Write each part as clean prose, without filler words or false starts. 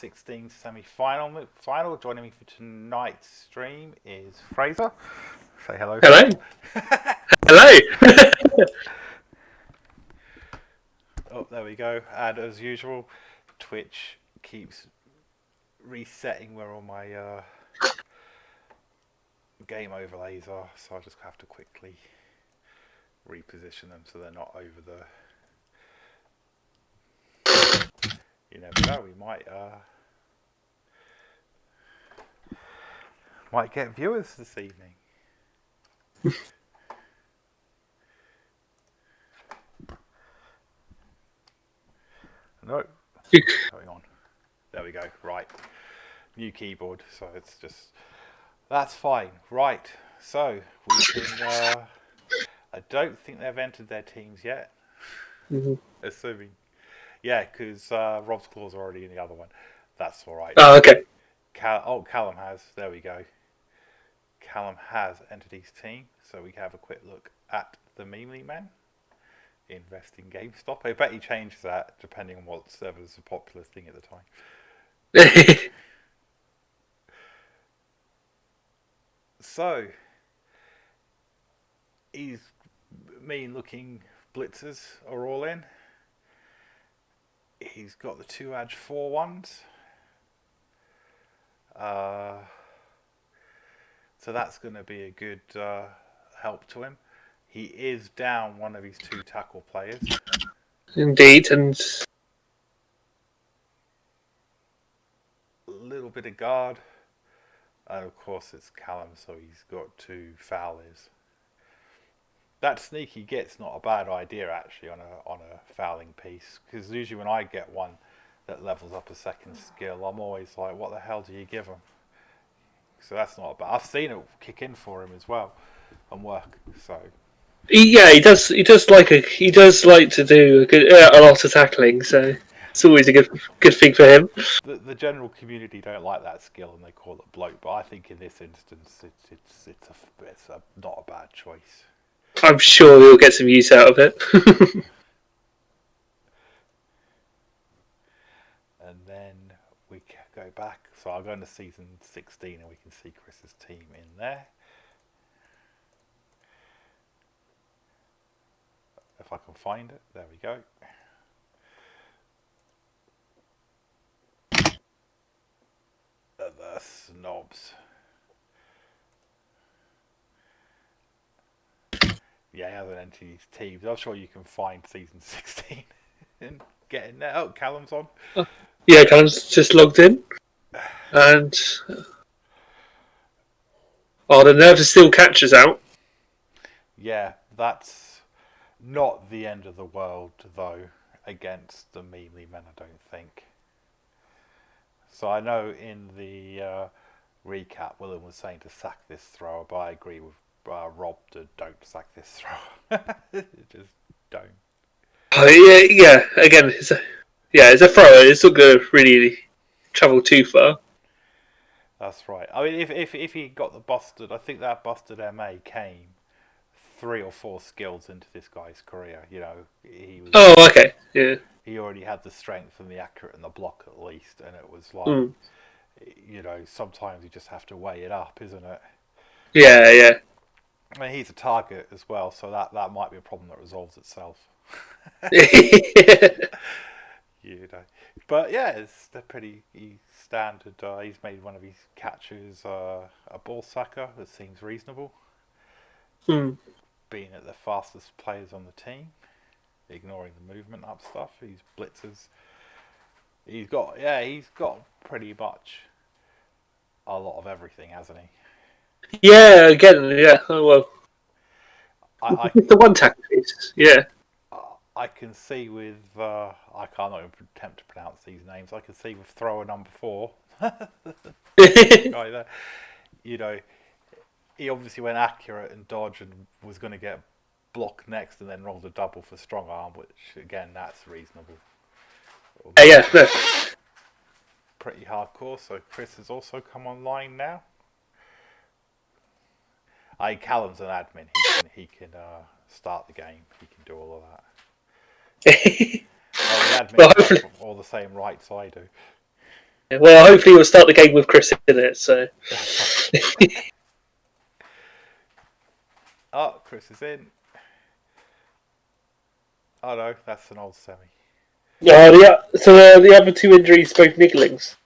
XVI semi-final. Joining me for tonight's stream is Fraser. Say hello, Hello. Fraser. Hello. Oh, there we go. And as usual, Twitch keeps resetting where all my game overlays are, so I just have to quickly reposition them so they're not over the. You never know. We might get viewers this evening. No. What's going on? There we go. Right. New keyboard. So it's just. That's fine. Right. So we can. I don't think they've entered their teams yet. Mhm. Assuming. Yeah, because Rob's Claw's already in the other one. That's all right. Oh, okay. Callum has. There we go. Callum has entered his team, so we can have a quick look at the Memely Man. Invest in GameStop. I bet he changes that depending on what server's a popular thing at the time. So, he's mean looking blitzers are all in. He's got the 2 edge 4-1s. So that's going to be a good help to him. He is down one of his 2 tackle players. Indeed, and A little bit of guard. And of course it's Callum, so he's got 2 foulers. That sneaky get's not a bad idea actually on a fouling piece, because usually when I get one that levels up a second skill, I'm always like, what the hell do you give him? So that's not bad. I've seen it kick in for him as well and work. So he does. He does like to do a lot of tackling. So it's always a good thing for him. the general community don't like that skill and they call it bloke, but I think in this instance it's not a bad choice. I'm sure we'll get some use out of it. And then we go back. So I'll go into season 16 and we can see Chris's team in there. If I can find it, there we go. The Snobs. Yeah, he hasn't entered his teams. I'm sure you can find season 16 and get in there. Oh, Callum's on. Yeah, Callum's just logged in, and the nerves of steel catches out. Yeah, that's not the end of the world, though, against the Mealy Men, I don't think. So I know in the recap, Willem was saying to sack this thrower, but I agree with Rob to don't sack this thrower. Just don't. Oh, yeah. Again, it's a thrower. It's not going to really travel too far. That's right. I mean, if he got the busted, I think that busted MA came 3 or 4 skills into this guy's career. You know, he was. Oh, okay. Yeah. He already had the strength and the accurate and the block at least, and it was like, Mm. you know, sometimes you just have to weigh it up, isn't it? Yeah. I mean, he's a target as well, so that might be a problem that resolves itself. You know, but yeah, it's they're pretty standard. He's made one of his catches a ball sacker that seems reasonable, Mm. being at the fastest players on the team, ignoring the movement up stuff. He's blitzers. He's got pretty much a lot of everything, hasn't he? Yeah, again, yeah. Oh, well, I the one tackle piece. Yeah. I can see with I can't even attempt to pronounce these names. I can see with thrower number 4, guy there. You know, he obviously went accurate and dodge and was going to get blocked next, and then rolled a double for strong arm, which again that's reasonable. Yeah. No. Pretty hardcore. So Chris has also come online now. Callum's an admin. He can start the game. He can do all of that. The Well, admins hopefully, have all the same rights I do. Well, hopefully we'll start the game with Chris in it. So. Oh, Chris is in. Oh no, that's an old semi. So the other two injuries, both nigglings.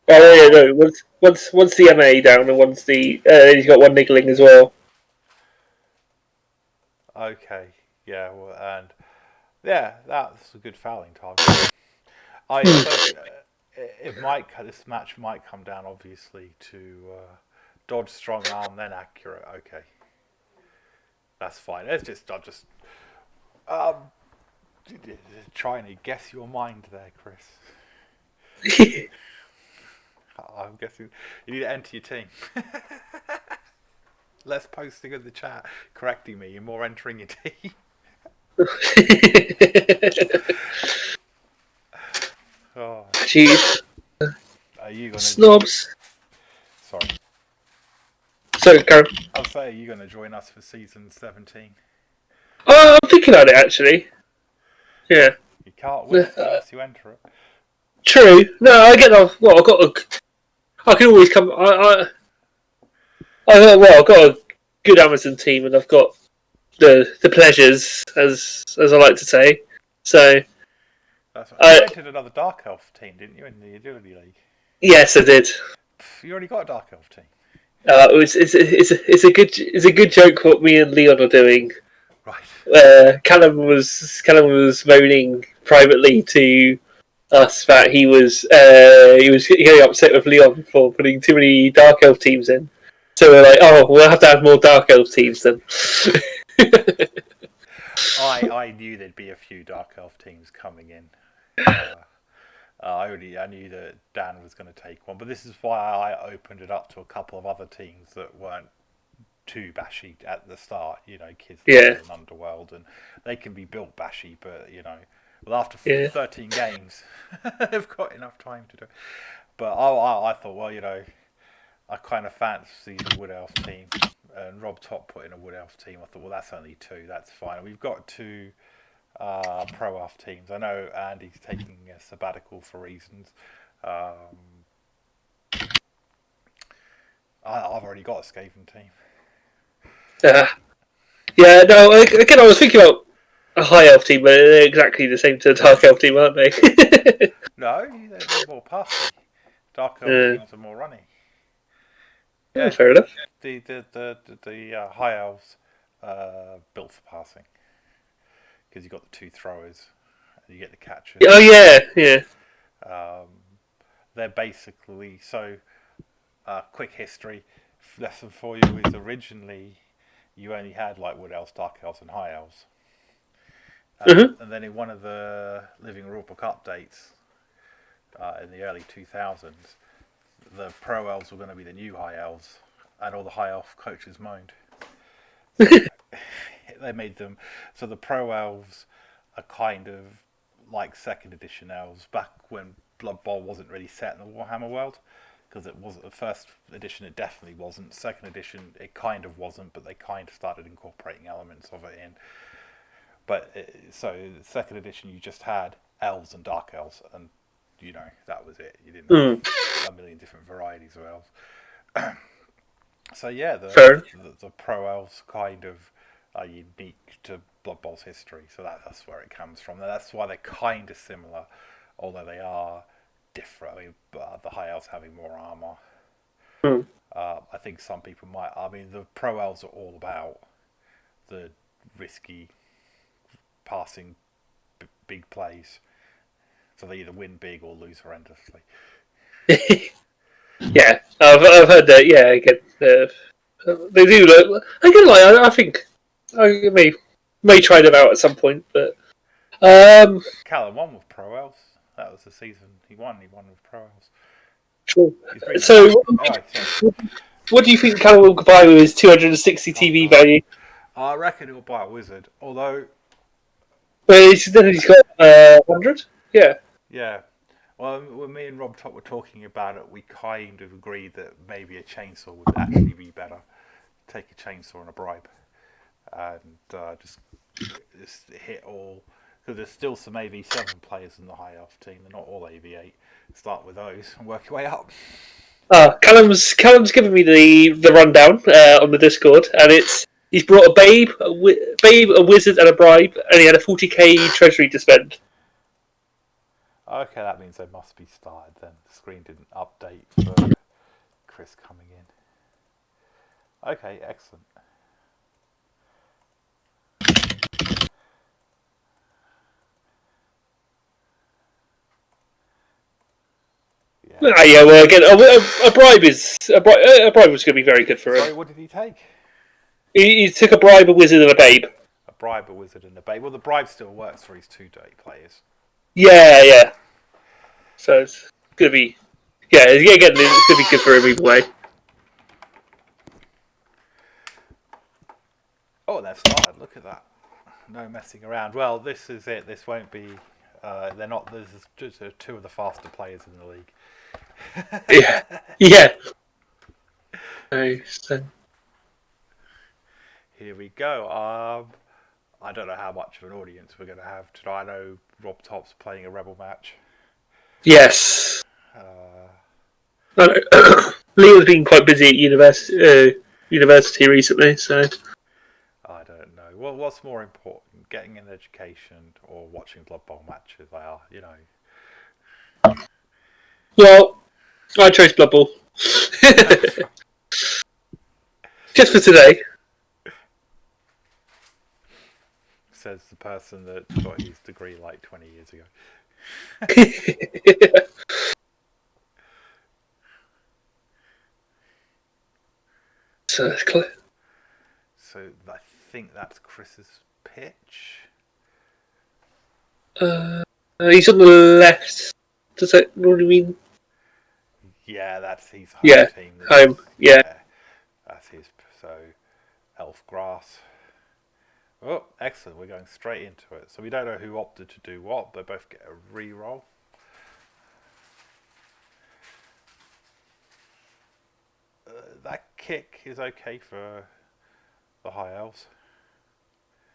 Oh yeah, no. Once the MA down, and once the he's got one niggling as well. Okay, yeah, well, and yeah, that's a good fouling target. So this match might come down obviously to dodge, strong arm, then accurate. Okay, that's fine. I'm just um, trying to guess your mind there, Chris. I'm guessing you need to enter your team. Less posting in the chat correcting me and more entering your team. Oh, Jeez. are you gonna Snobs. Sorry, So, Karen. I'll say, are you gonna join us for season 17? I'm thinking about it actually. Yeah. You can't win unless you enter it. True. No, I get that. Well, I can always come. I've got a good Amazon team, and I've got the pleasures, as I like to say. So. That's right. You entered another Dark Elf team, didn't you, in the Agility League? Yes, I did. You already got a Dark Elf team. It's a good joke what me and Leon are doing. Right. Callum was moaning privately to us that he was getting upset with Leon for putting too many Dark Elf teams in. So we're like, oh, we'll have to have more Dark Elf teams then. I knew there'd be a few Dark Elf teams coming in. I knew that Dan was going to take one, but this is why I opened it up to a couple of other teams that weren't too bashy at the start. You know, kids in Underworld, and they can be built bashy, but well, after 13 games, they've got enough time to do it. But I thought, well, I kind of fancy the Wood Elf team, and Rob Top put in a Wood Elf team. I thought, well, that's only two, that's fine. We've got two Pro Elf teams. I know Andy's taking a sabbatical for reasons. I've already got a Skaven team. Yeah, no, again, I was thinking about a High Elf team, but they're exactly the same to a Dark Elf team, aren't they? No, they're more passy. Dark Elf teams are more runny. Yeah, fair enough. The High Elves built for passing because you've got the two throwers and you get the catchers. Oh yeah. They're basically so. Quick history lesson for you is originally you only had like Wood Elves, Dark Elves, and High Elves. And then in one of the Living Rulebook updates in the early 2000s, the Pro Elves were going to be the new High Elves, and all the High Elf coaches moaned. So they made them. So the Pro Elves are kind of like second edition elves back when Blood Bowl wasn't really set in the Warhammer world. Because it wasn't the first edition, it definitely wasn't. Second edition, it kind of wasn't, but they kind of started incorporating elements of it in. But so second edition, you just had elves and dark elves, and that was it. You didn't have a million different varieties of elves. So yeah, the pro elves kind of are unique to Blood Bowl's history. So that's where it comes from. That's why they're kind of similar, although they are different. I mean, the high elves having more armor. I think some people might. I mean, the pro elves are all about the risky passing big plays, so they either win big or lose horrendously. Yeah, I've heard that. Yeah, again, they do look. I think I may try them out at some point, but Callum won with pro elves. That was the season he won. He won with pro elves. True. So, what do you think Callum will buy with his 260 TV value? I reckon he'll buy a wizard. Although, he's got 100. Yeah. Yeah. Well, when me and Rob were talking about it, we kind of agreed that maybe a chainsaw would actually be better. Take a chainsaw and a bribe, and just hit all. Because there's still some AV7 players in the high elf team. They're not all AV8. Start with those and work your way up. Callum's given me the rundown on the Discord, and he's brought a babe, a wizard, and a bribe, and he had a 40k treasury to spend. Okay, that means they must be started then. The screen didn't update for Chris coming in. Okay, excellent. Yeah, well, again, a bribe was going to be very good for him. Sorry, what did he take? He took a bribe, a wizard, and a babe. A bribe, a wizard, and a babe. Well, the bribe still works for his 2-day players. Yeah. So it's going to be, again, it's going to be good for him either way. Oh, they've started. Look at that. No messing around. Well, this is it. This won't be. They're not. There's just two of the faster players in the league. Yeah. Nice. Here we go. I don't know how much of an audience we're going to have today. I know Rob Top's playing a Rebel match. Yes. Leo's been quite busy at university recently, so. I don't know. Well, what's more important, getting an education or watching Blood Bowl matches? They are, Well, I chose Blood Bowl. Just for today. Says the person that got his degree like 20 years ago. So I think that's Chris's pitch. He's on the left. Does that what do you mean? Yeah, that's his home team. Home. Yeah. That's his. So, Elf Grass. Oh, excellent. We're going straight into it. So we don't know who opted to do what. They both get a re-roll. That kick is okay for the High Elves.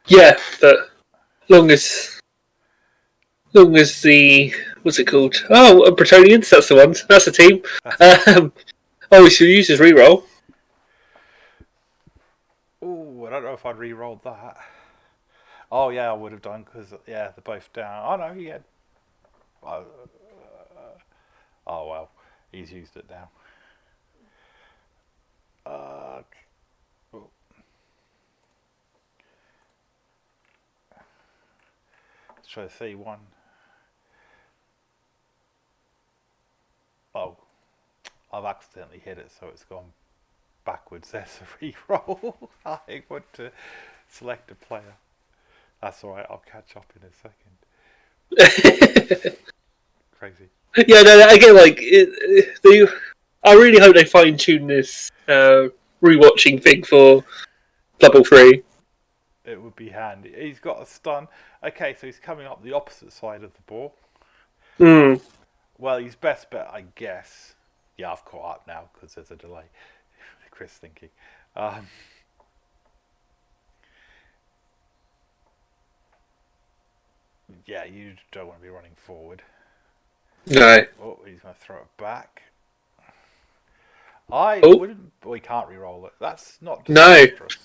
Yeah, but long as the what's it called? Oh, Bretonians. That's the one. That's the team. We should use his reroll. Oh, I don't know if I'd re-rolled that. Oh yeah, I would have done because they're both down. Oh no, he had. Oh well, he's used it now. Let's try to see one. Oh, I've accidentally hit it, so it's gone backwards. There's a re-roll. I want to select a player. That's alright, I'll catch up in a second. Crazy. Yeah, no, again, I really hope they fine tune this rewatching thing for Blood Bowl 3. It would be handy. He's got a stun. Okay, so he's coming up the opposite side of the ball. Well, his best bet, I guess. Yeah, I've caught up now because there's a delay. Chris thinking. Yeah, you don't want to be running forward. No. Oh, he's going to throw it back. Wouldn't. We can't re-roll it. That's not disastrous.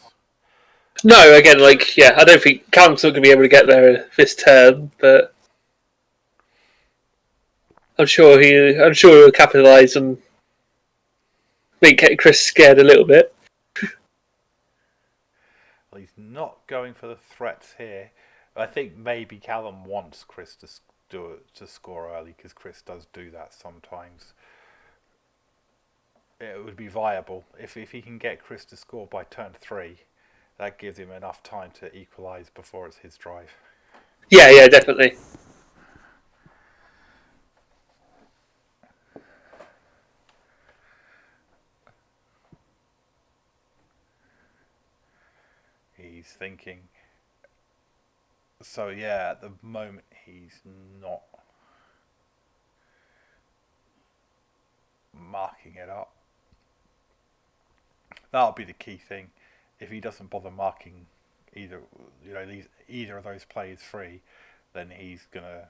No, again, I don't think Callum's not going to be able to get there this turn, but I'm sure he'll capitalise and make Chris scared a little bit. Well, he's not going for the threats here. I think maybe Callum wants Chris to score early because Chris does do that sometimes. It would be viable if he can get Chris to score by turn 3. That gives him enough time to equalise before it's his drive. Yeah, definitely. He's thinking. So yeah, at the moment he's not marking it up. That'll be the key thing. If he doesn't bother marking either of those players free, then he's gonna.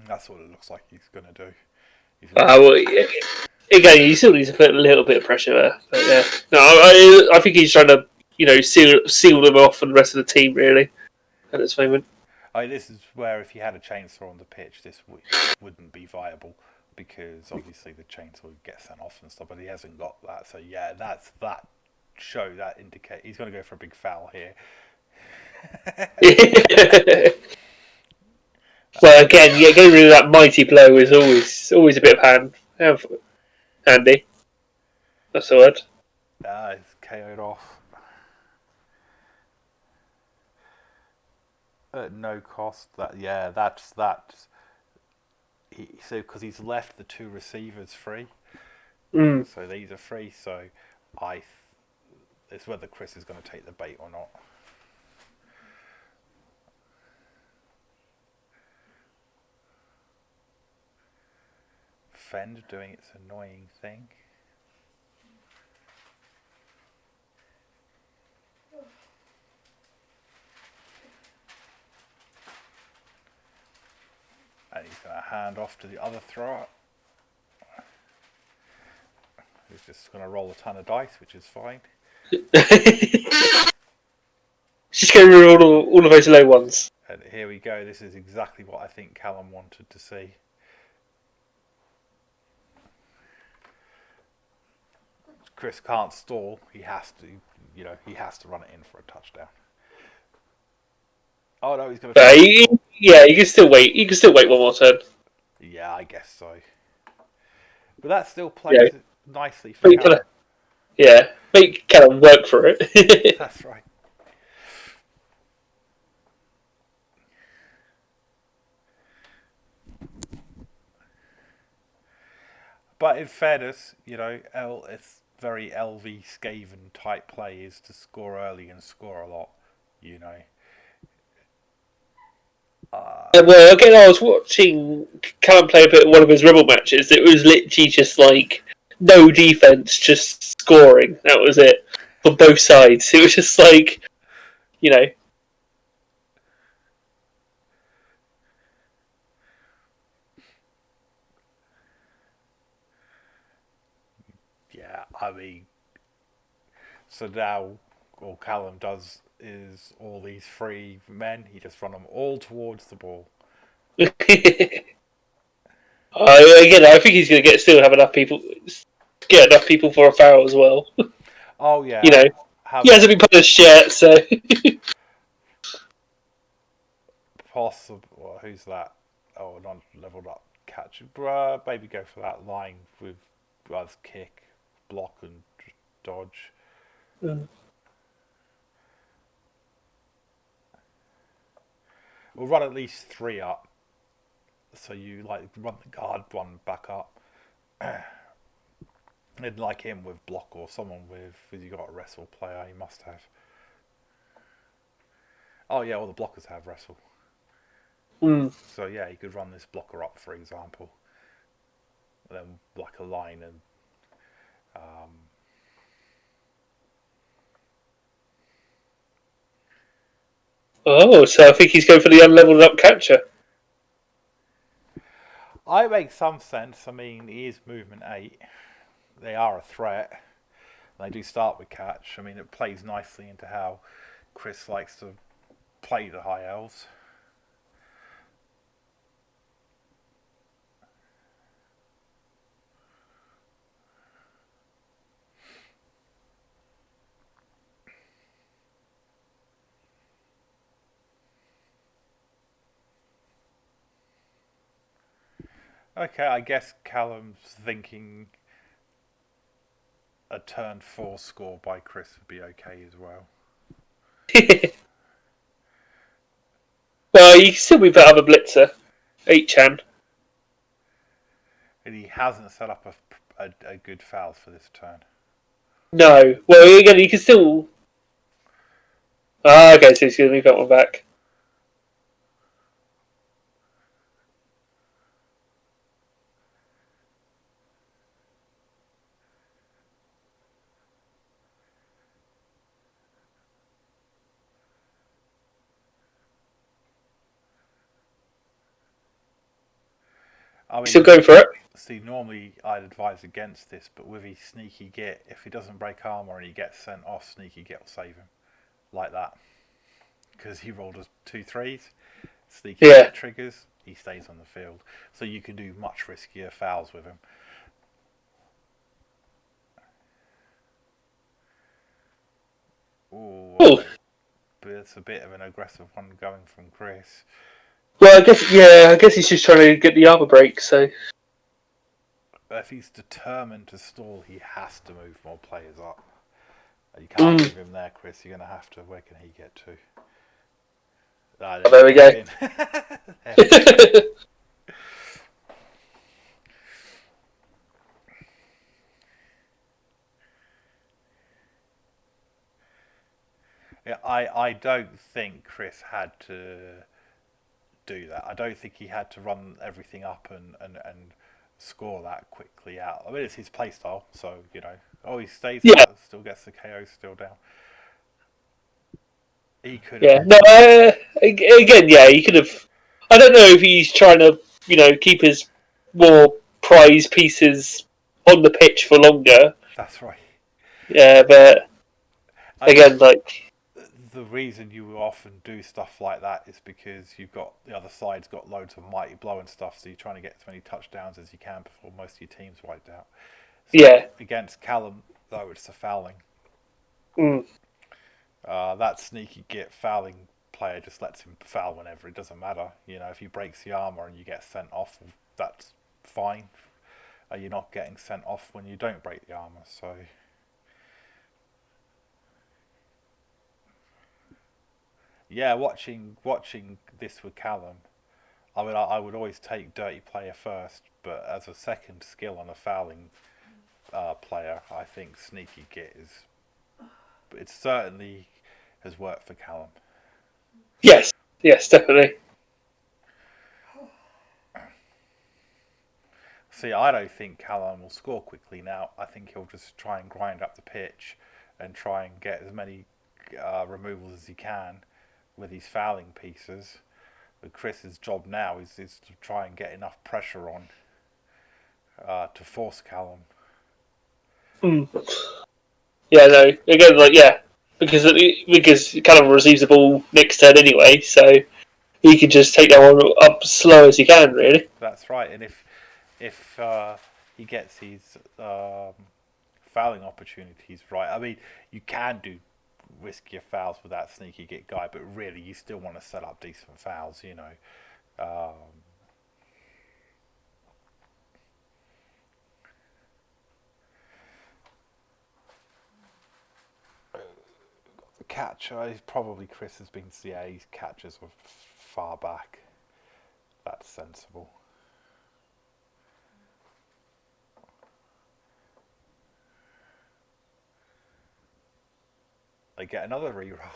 That's what it looks like he's gonna do. He's gonna. Well, again, he still needs to put a little bit of pressure there. But yeah, no, I think he's trying to seal them off from the rest of the team really at this moment. This is where if you had a chainsaw on the pitch, this wouldn't be viable because obviously the chainsaw would get sent off and stuff. But he hasn't got that, so yeah, that's that show that indicate he's going to go for a big foul here. Well, again, yeah, getting rid of that mighty blow is always a bit of handy. That's the word. It's KO'd off at no cost. That's so because he's left the two receivers free, so these are free. So it's whether Chris is going to take the bait or not. Fend doing its annoying thing. And he's going to hand off to the other thrower. He's just going to roll a ton of dice, which is fine. Just get rid of all of those low ones. And here we go. This is exactly what I think Callum wanted to see. Chris can't stall. He has to, he has to run it in for a touchdown. Oh no, he's going to. Yeah, you can still wait. You can still wait one more turn. Yeah, I guess so. But that still plays nicely for Callum. Make Callum work for it. That's right. But in fairness, it's very LV Skaven type play is to score early and score a lot, Well, again, I was watching Callum play a bit of one of his Rebel matches. It was literally just like no defense, just scoring. That was it for both sides. It was just like, Yeah, I mean, so now all Callum does is all these three men, he just run them all towards the ball. again, I think he's going to get enough people for a foul as well. Oh yeah, he hasn't been punished yet, so possible. Well, who's that? Oh, non leveled up catch. Maybe go for that line with kick, block, and dodge. We'll run at least 3 up. So you run the guard one back up. And like him with block or someone with you got a wrestle player, you must have. Oh yeah, all the blockers have wrestle. So yeah, you could run this blocker up, for example. And then like a line and so I think he's going for the unleveled up catcher. I make some sense. I mean, he is movement 8. They are a threat. They do start with catch. I mean, it plays nicely into how Chris likes to play the high elves. Okay, I guess Callum's thinking a turn 4 score by Chris would be okay as well. Well, you can still be better of a blitzer. 8-chan. And he hasn't set up a good foul for this turn. No. Well, again, you can still... okay, so he's going to move that one back. I Still mean, going for it. see, normally I'd advise against this, but with his sneaky git, if he doesn't break armor and he gets sent off, sneaky git will save him like that because he rolled 2 3s. Sneaky git triggers, he stays on the field, so you can do much riskier fouls with him. Ooh, but it's a bit of an aggressive one going from Chris. Well, I guess he's just trying to get the armor break. So if he's determined to stall, he has to move more players up. You can't leave him there, Chris. You're going to have to. Where can he get to? There we go. There we go. Yeah, I don't think Chris had to do that. I don't think he had to run everything up and score that quickly out. I mean, it's his playstyle, so he stays out, still gets the KO, still down. He could have. Yeah, no. Again, he could have. I don't know if he's trying to, keep his more prize pieces on the pitch for longer. That's right. Yeah, but again, the reason you often do stuff like that is because you've got the other side's got loads of mighty blow and stuff, so you're trying to get as many touchdowns as you can before most of your team's wiped out. So against Callum, though, it's the fouling. That sneaky git fouling player just lets him foul whenever. It doesn't matter. If he breaks the armor and you get sent off, that's fine. You're not getting sent off when you don't break the armor. So. Yeah, watching this with Callum, I would always take dirty player first, but as a second skill on a fouling player, I think sneaky git is. It certainly has worked for Callum. Yes, definitely. See, I don't think Callum will score quickly now. I think he'll just try and grind up the pitch and try and get as many removals as he can with his fouling pieces. But Chris's job now is to try and get enough pressure on to force Callum. Yeah, no. Again, because Callum receives the ball next turn anyway, so he can just take that one up as slow as he can, really. That's right, and if he gets his fouling opportunities right, I mean, you can do riskier fouls with that sneaky git guy, but really you still want to set up decent fouls, The catcher, probably Chris has been CA's catchers were far back. That's sensible. They get another reroll.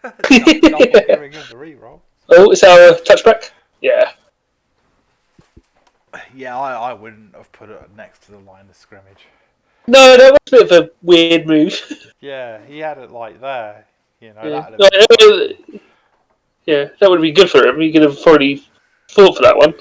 Double hearing of the reroll. Oh, it's our touchback? Yeah. Yeah, I wouldn't have put it next to the line of scrimmage. No, that was a bit of a weird move. Yeah, he had it like there. Yeah, that would have been good for him. He could have probably fought for that one.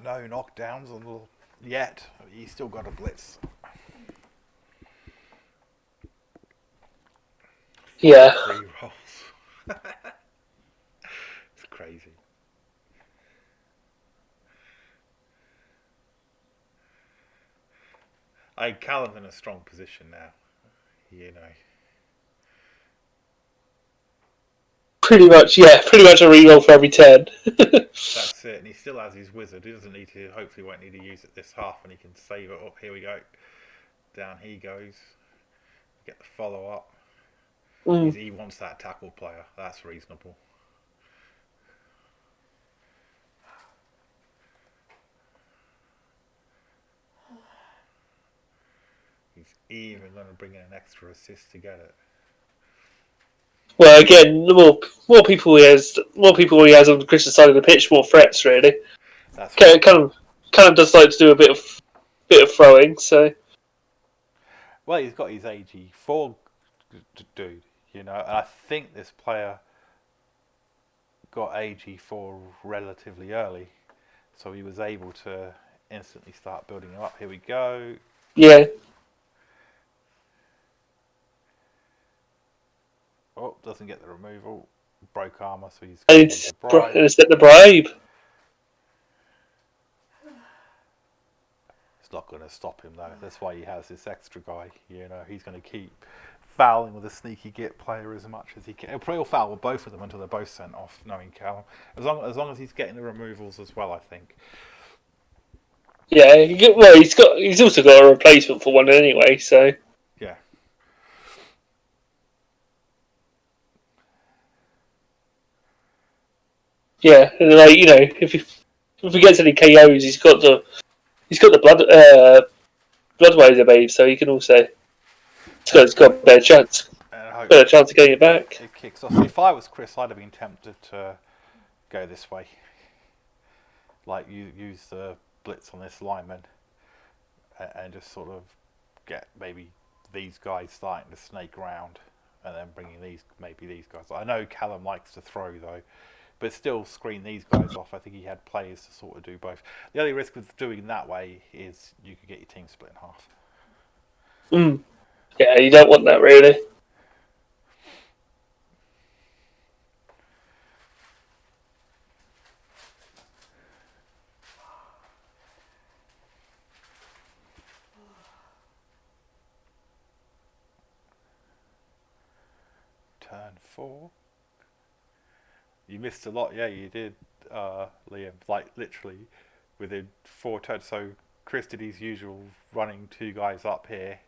No knockdowns on the yet. He's still got a blitz. Yeah. 3 rolls. It's crazy. Callum's in a strong position now. Pretty much a reroll for every turn. That's it, and he still has his wizard. He doesn't need to. Hopefully, won't need to use it this half, and he can save it up. Here we go. Down he goes. Get the follow up. He wants that tackle player. That's reasonable. He's even going to bring in an extra assist to get it. Well, again, the more people he has on Chris's side of the pitch, more threats really. That's right. Kind of does like to do a bit of throwing, so. Well, he's got his AG4 dude, and I think this player got AG4 relatively early, so he was able to instantly start building him up. Here we go. Yeah. Oh, doesn't get the removal. Broke armor, so he's And going it's to bribe. the bribe. It's not going to stop him though. That's why he has this extra guy. He's going to keep fouling with a sneaky git player as much as he can. He'll probably foul with both of them until they're both sent off, knowing Callum. As long as he's getting the removals as well, I think. Yeah, well, he's also got a replacement for one anyway, so Yeah. yeah, and like if he gets any KOs, he's got the blood babe, so he can also he's got a better chance, better chance of getting it back. It kicks off. If I was Chris, I'd have been tempted to go this way. Like you use the blitz on this lineman and just sort of get maybe these guys starting to snake around and then bringing these guys. I know Callum likes to throw though, but still screen these guys off. I think he had players to sort of do both. The only risk with doing that way is you could get your team split in half. Yeah, you don't want that really. Turn 4. You missed a lot, yeah, you did, Liam. Like literally within 4 turns. So Chris did his usual running 2 guys up here,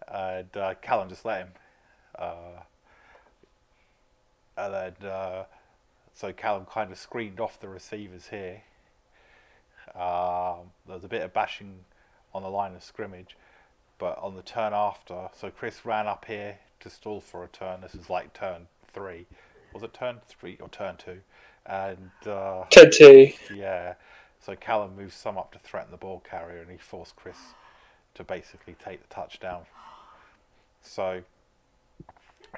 and Callum just let him. And then so Callum kind of screened off the receivers here. There was a bit of bashing on the line of scrimmage, but on the turn after, so Chris ran up here to stall for a turn. This is like turn 3. Was it turn 3 or turn 2? And Turn 2. Yeah. So Callum moves some up to threaten the ball carrier, and he forced Chris to basically take the touchdown. So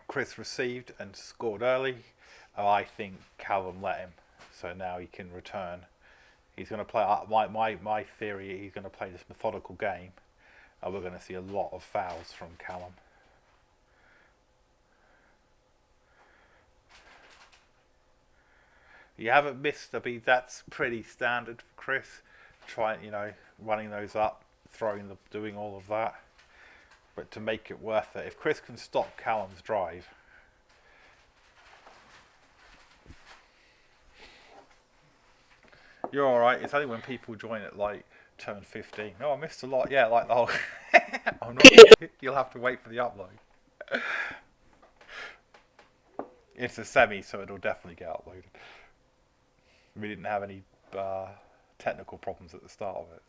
Chris received and scored early. I think Callum let him, so now he can return. He's going to play. My theory, he's going to play this methodical game, and we're going to see a lot of fouls from Callum. You haven't missed a beat. That's pretty standard for Chris. Running those up, doing all of that. But to make it worth it, if Chris can stop Callum's drive, you're all right. It's only when people join at like turn 15. No, I missed a lot. Yeah, like the whole. I'm not. You'll have to wait for the upload. It's a semi, so it'll definitely get uploaded. We didn't have any technical problems at the start of it.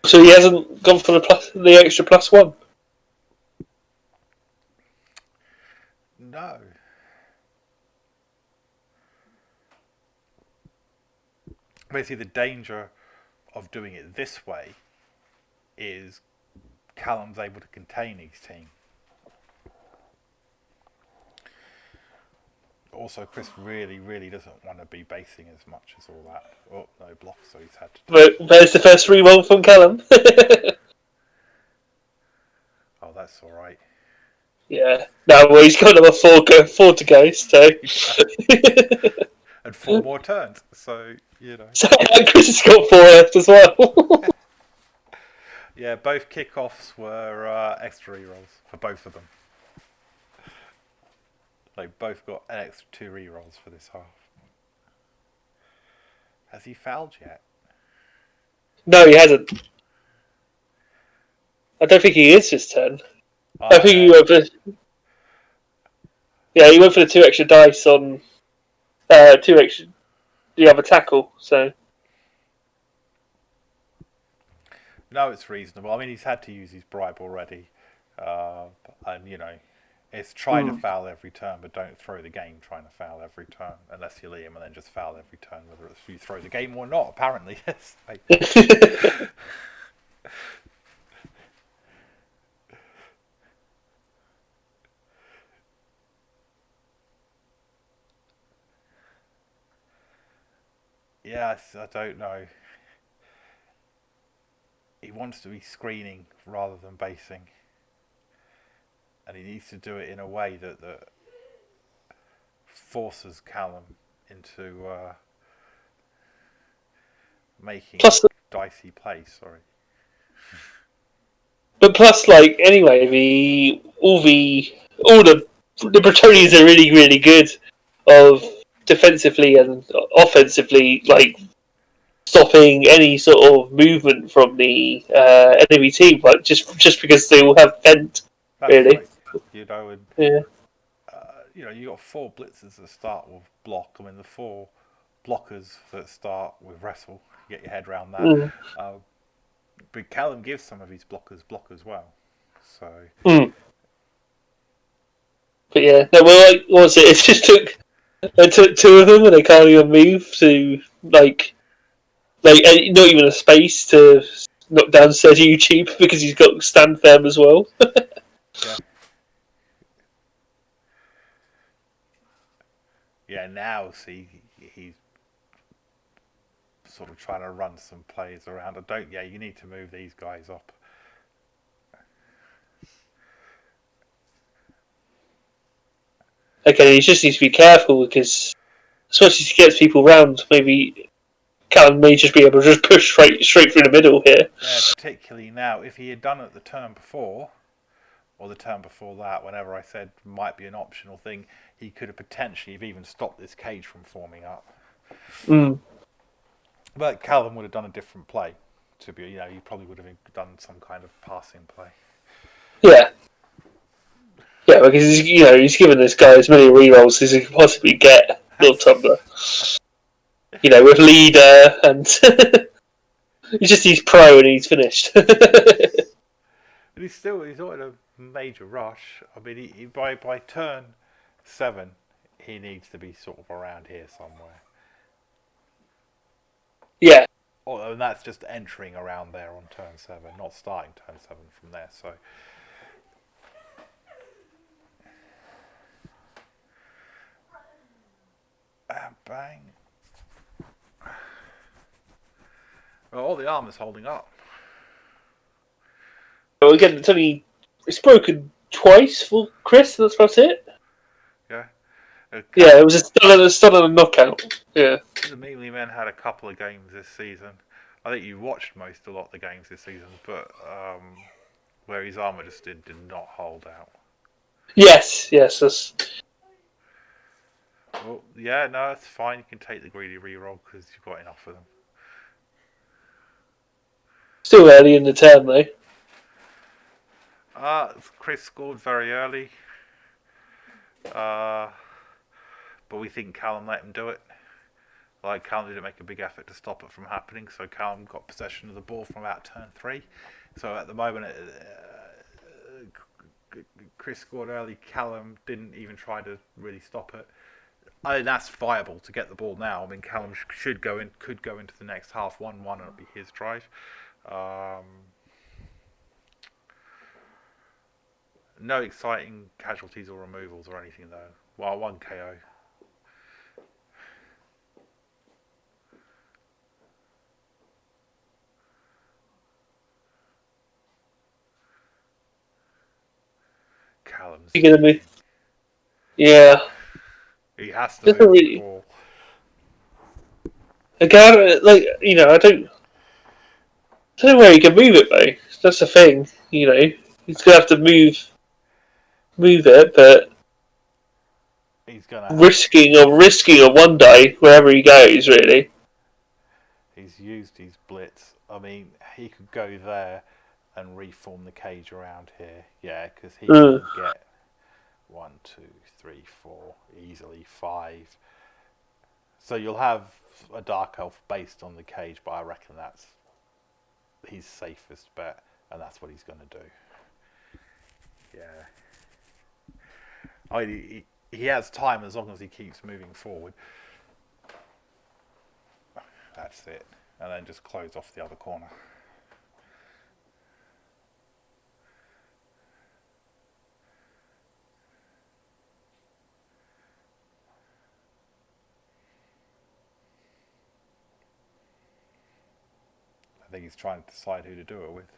So he hasn't gone for the extra +1? No. Basically, the danger of doing it this way is Callum's able to contain his team. Also, Chris really, really doesn't want to be basing as much as all that. Oh, no block, so he's had to... But there's the first reroll from Callum. Oh, that's all right. Yeah. No, well, he's got another 4 to go, so... And 4 more turns, so, So Chris has got 4 left as well. Yeah, both kickoffs were extra rerolls for both of them. They both got an extra 2 rerolls for this half. Has he fouled yet? No, he hasn't. I don't think he is this turn. I think he went for... Yeah, he went for the 2 extra dice on... 2 extra... The other tackle, so... No, it's reasonable. I mean, he's had to use his bribe already. And, it's try to foul every turn, but don't throw the game trying to foul every turn. Unless you're Liam, and then just foul every turn, whether it's you throw the game or not, apparently. Yes. I don't know. He wants to be screening rather than basing, and he needs to do it in a way that forces Callum into making Plus, dicey plays. Sorry. but plus, like anyway, all the Bretonians are really really good of defensively and offensively, like stopping any sort of movement from the enemy team, like just because they all have vent, That's really. right. You know, and Yeah. you got 4 blitzers that start with block. I mean, the 4 blockers that start with wrestle. Get your head around that. Mm. Uh, but Callum gives some of his blockers block as well. So Mm. But yeah, no, well, like, what was it? It took two of them, and they can't even move to not even a space to knock down said YouTube because he's got stand firm as well. yeah, yeah. Now see, he's sort of trying to run some plays around. I don't. Yeah, you need to move these guys up. Okay, he just needs to be careful because, especially if he gets people round, maybe Callum may just be able to just push straight through the middle here. Yeah, particularly now. If he had done it the turn before, or the turn before that, whenever I said might be an optional thing, he could have potentially have even stopped this cage from forming up. Mm. But Callum would have done a different play. To be, he probably would have done some kind of passing play. Yeah. Yeah, because he's given this guy as many rerolls as he can possibly get. Little Tumblr, with leader and he's pro and he's finished. But he's not in a major rush. I mean, by turn 7, he needs to be sort of around here somewhere. Yeah. Oh, and that's just entering around there on turn 7, not starting turn 7 from there. So. Bang. Well, all the armor's holding up. Well, again, it's broken twice for Chris. That's about it. Yeah. Yeah, it was a stun and a knockout. Yeah. The Melee Men had a couple of games this season. I think you watched a lot of the games this season, but where his armor just did not hold out. Yes. That's... Well, yeah, no, it's fine. You can take the greedy reroll because you've got enough of them. Still early in the turn, though. Chris scored very early. But we think Callum let him do it. Like, Callum didn't make a big effort to stop it from happening, so Callum got possession of the ball from about turn 3. So at the moment, Chris scored early. Callum didn't even try to really stop it. I think that's viable to get the ball now. I mean, Callum could go into the next half 1-1 and it'll be his drive. No exciting casualties or removals or anything though. Well, 1 KO. Callum's You're gonna be. Yeah. He has to Doesn't move really. the ball. Again, I don't know where he can move it though. That's the thing. He's gonna have to move it, but He's gonna have. risking a one die wherever he goes. Really. He's used his blitz. I mean, he could go there and reform the cage around here. Yeah, because he can get 1, 2, 3, 4, easily 5. So you'll have a Dark Elf based on the cage, but I reckon that's his safest bet, and that's what he's going to do. Yeah. I mean, he has time as long as he keeps moving forward. That's it. And then just close off the other corner. I think he's trying to decide who to do it with.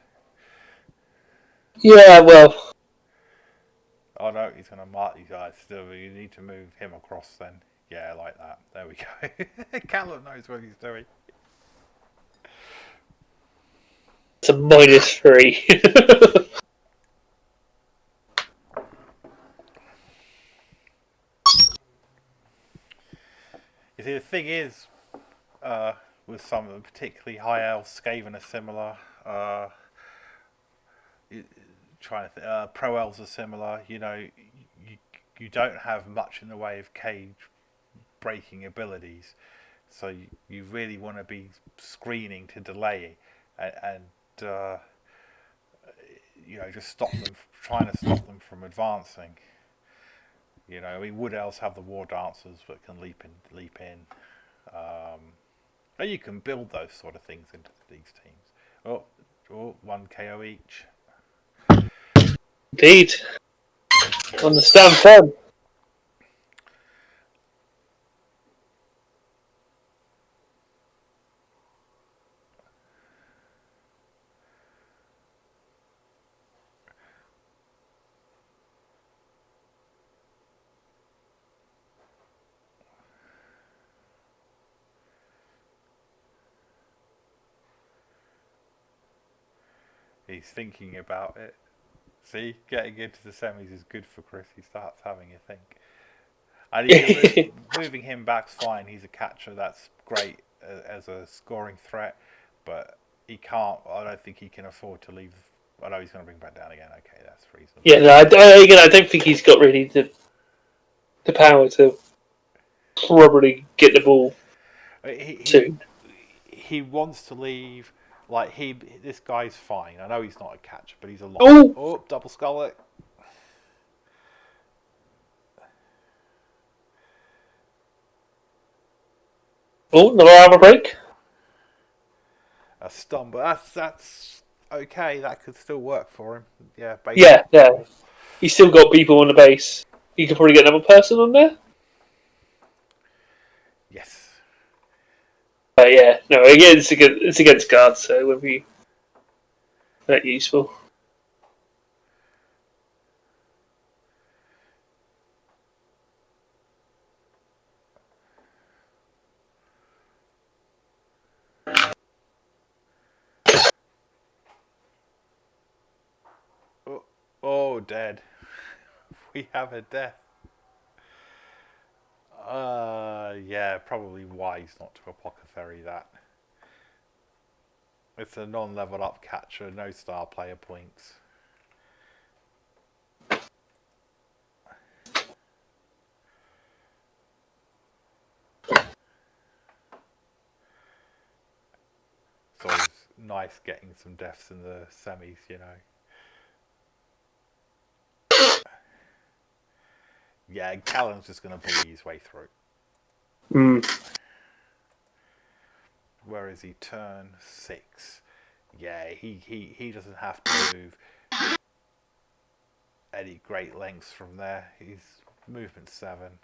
Yeah, well, Oh no, he's going to mark you guys. Still, you need to move him across then. Yeah, like that. There we go. Callum knows what he's doing. it's a -3. You see, the thing is, with some of them, particularly high elves, Skaven are similar. Trying to pro elves are similar. You don't have much in the way of cage breaking abilities, so you really want to be screening to delay and just stop them, trying to stop them from advancing. I mean, wood elves have the war dancers that can leap in. And you can build those sort of things into these teams. One KO each. Indeed. Understand fun. He's thinking about it. See, getting into the semis is good for Chris. He starts having a think. And moving him back's fine. He's a catcher. That's great as a scoring threat. But he can't. I don't think he can afford to leave. I know he's going to bring back down again. Okay, that's reasonable. Yeah, no, I don't think he's got really the power to probably get the ball soon. He wants to leave. Like this guy's fine. I know he's not a catcher, but he's a lot. Oh, Double skull it. another armor break. A stun, but that's okay. That could still work for him. Yeah, Yeah. He's still got people on the base. You could probably get another person on there. Yes. But yeah, no, again, it's against guards, so it won't be that useful. Oh, dead. We have a death. Yeah, probably wise not to apothecary that. It's a non-level up catcher, no star player points. So it's nice getting some deaths in the semis, Yeah, Callum's just going to bully his way through. Where is he? Turn 6. Yeah, he doesn't have to move any great lengths from there. He's movement 7.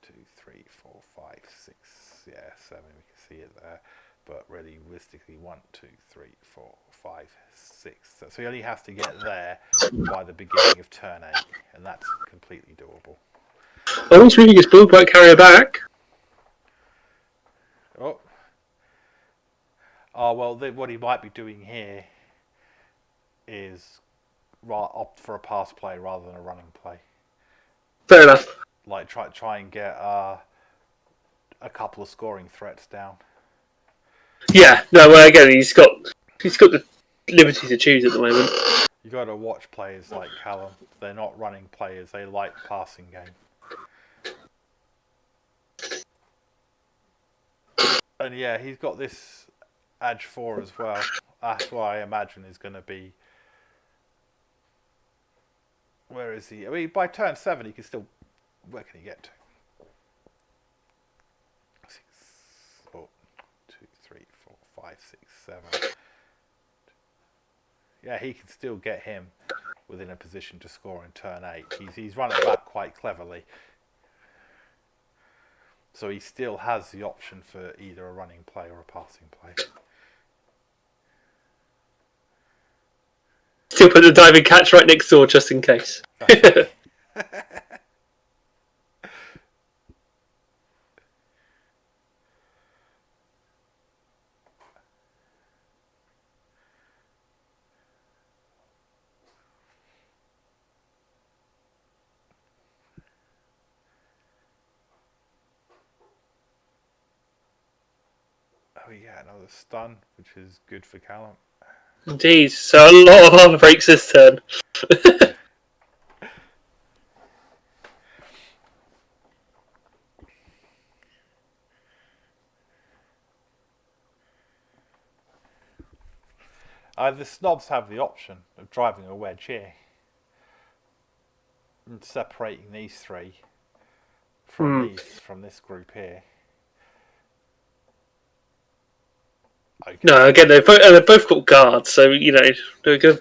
2, 3, 4, 5, 6. Yeah, 7. We can see it there. But really, realistically, 1, 2, 3, 4, 5, 6. So he only has to get there by the beginning of turn 8, and that's completely doable. Oh, he's moving his build right carrier back. Well, what he might be doing here is opt for a pass play rather than a running play. Fair enough. Like try and get a couple of scoring threats down. Yeah, no. Well, again, he's got the liberty to choose at the moment. You got to watch players like Callum. They're not running players. They like passing game. And yeah, he's got this Edge 4 as well. That's what I imagine is going to be. Where is he? I mean, by turn 7, he can still. Where can he get to? 6, 4, 2, 3, 4, 5, 6, 7. Yeah, he can still get him within a position to score in turn 8. He's run it back quite cleverly. So he still has the option for either a running play or a passing play. Still put the diving catch right next door just in case. Oh yeah, another stun, which is good for Callum. Indeed. So a lot of harbour breaks this turn. The Snobs have the option of driving a wedge here and separating these three from this group here. Okay. No, again, they've both got guards, so, you know, they're good.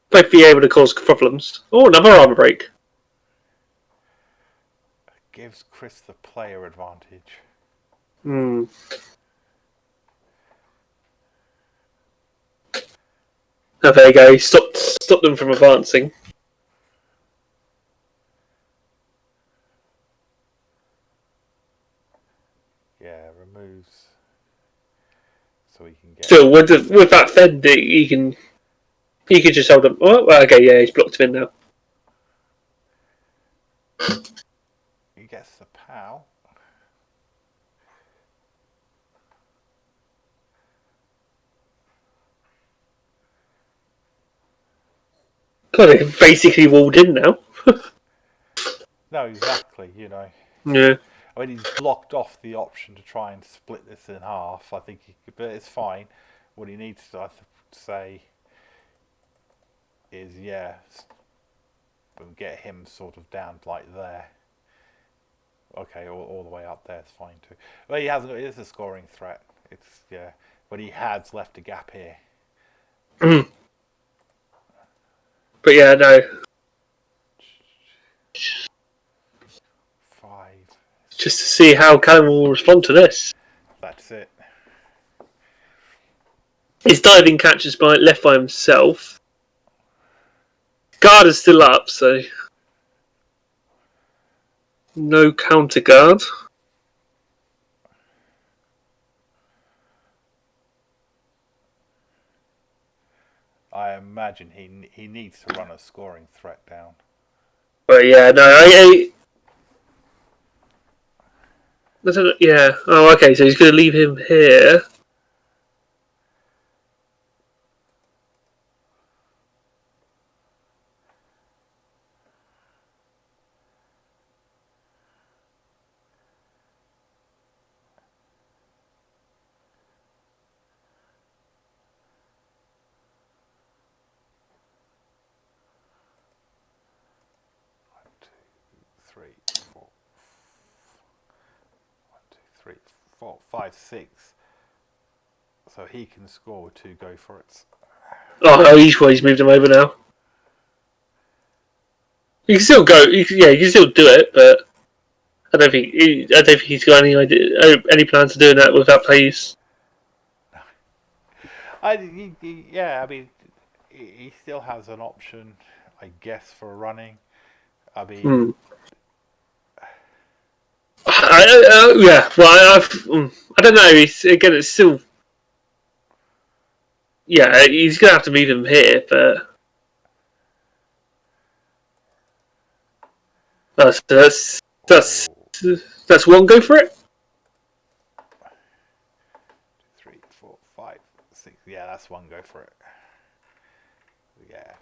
Both be able to cause problems. Oh, another armour break. Gives Chris the player advantage. Hmm. Oh, there you go. Stop them from advancing. Yeah, removes. So he can get. Still, with that fend, he can just hold them. Oh, well, okay, yeah, he's blocked him in now. He gets the POW. God, they're basically walled in now. No, exactly. You know. Yeah. I mean, he's blocked off the option to try and split this in half. I think he could, but it's fine. What he needs to say is, yeah, get him sort of down like there. Okay, all the way up there is fine too. Well, he hasn't. It is a scoring threat. It's yeah, but he has left a gap here. But yeah, no. 5. Just to see how Callum will respond to this. That's it. His diving catch is left by himself. Guard is still up, so no counter guard. I imagine he needs to run a scoring threat down. But yeah, no, I don't know, yeah. Oh, okay. So he's going to leave him here. Three, four. 1, 2, 3, 4, 5, 6. So he can score with 2 go for it. Oh, no, he's moved him over now. You can still go. You can still do it, but I don't think he's got any idea, any plans of doing that without plays. I mean, he still has an option, I guess, for running. I mean, Yeah. Well, I don't know. It's still. Yeah, he's gonna have to move him here, but that's that's one go for it. 3, 4, 5, 6. Yeah, that's 1 go for it. Yeah.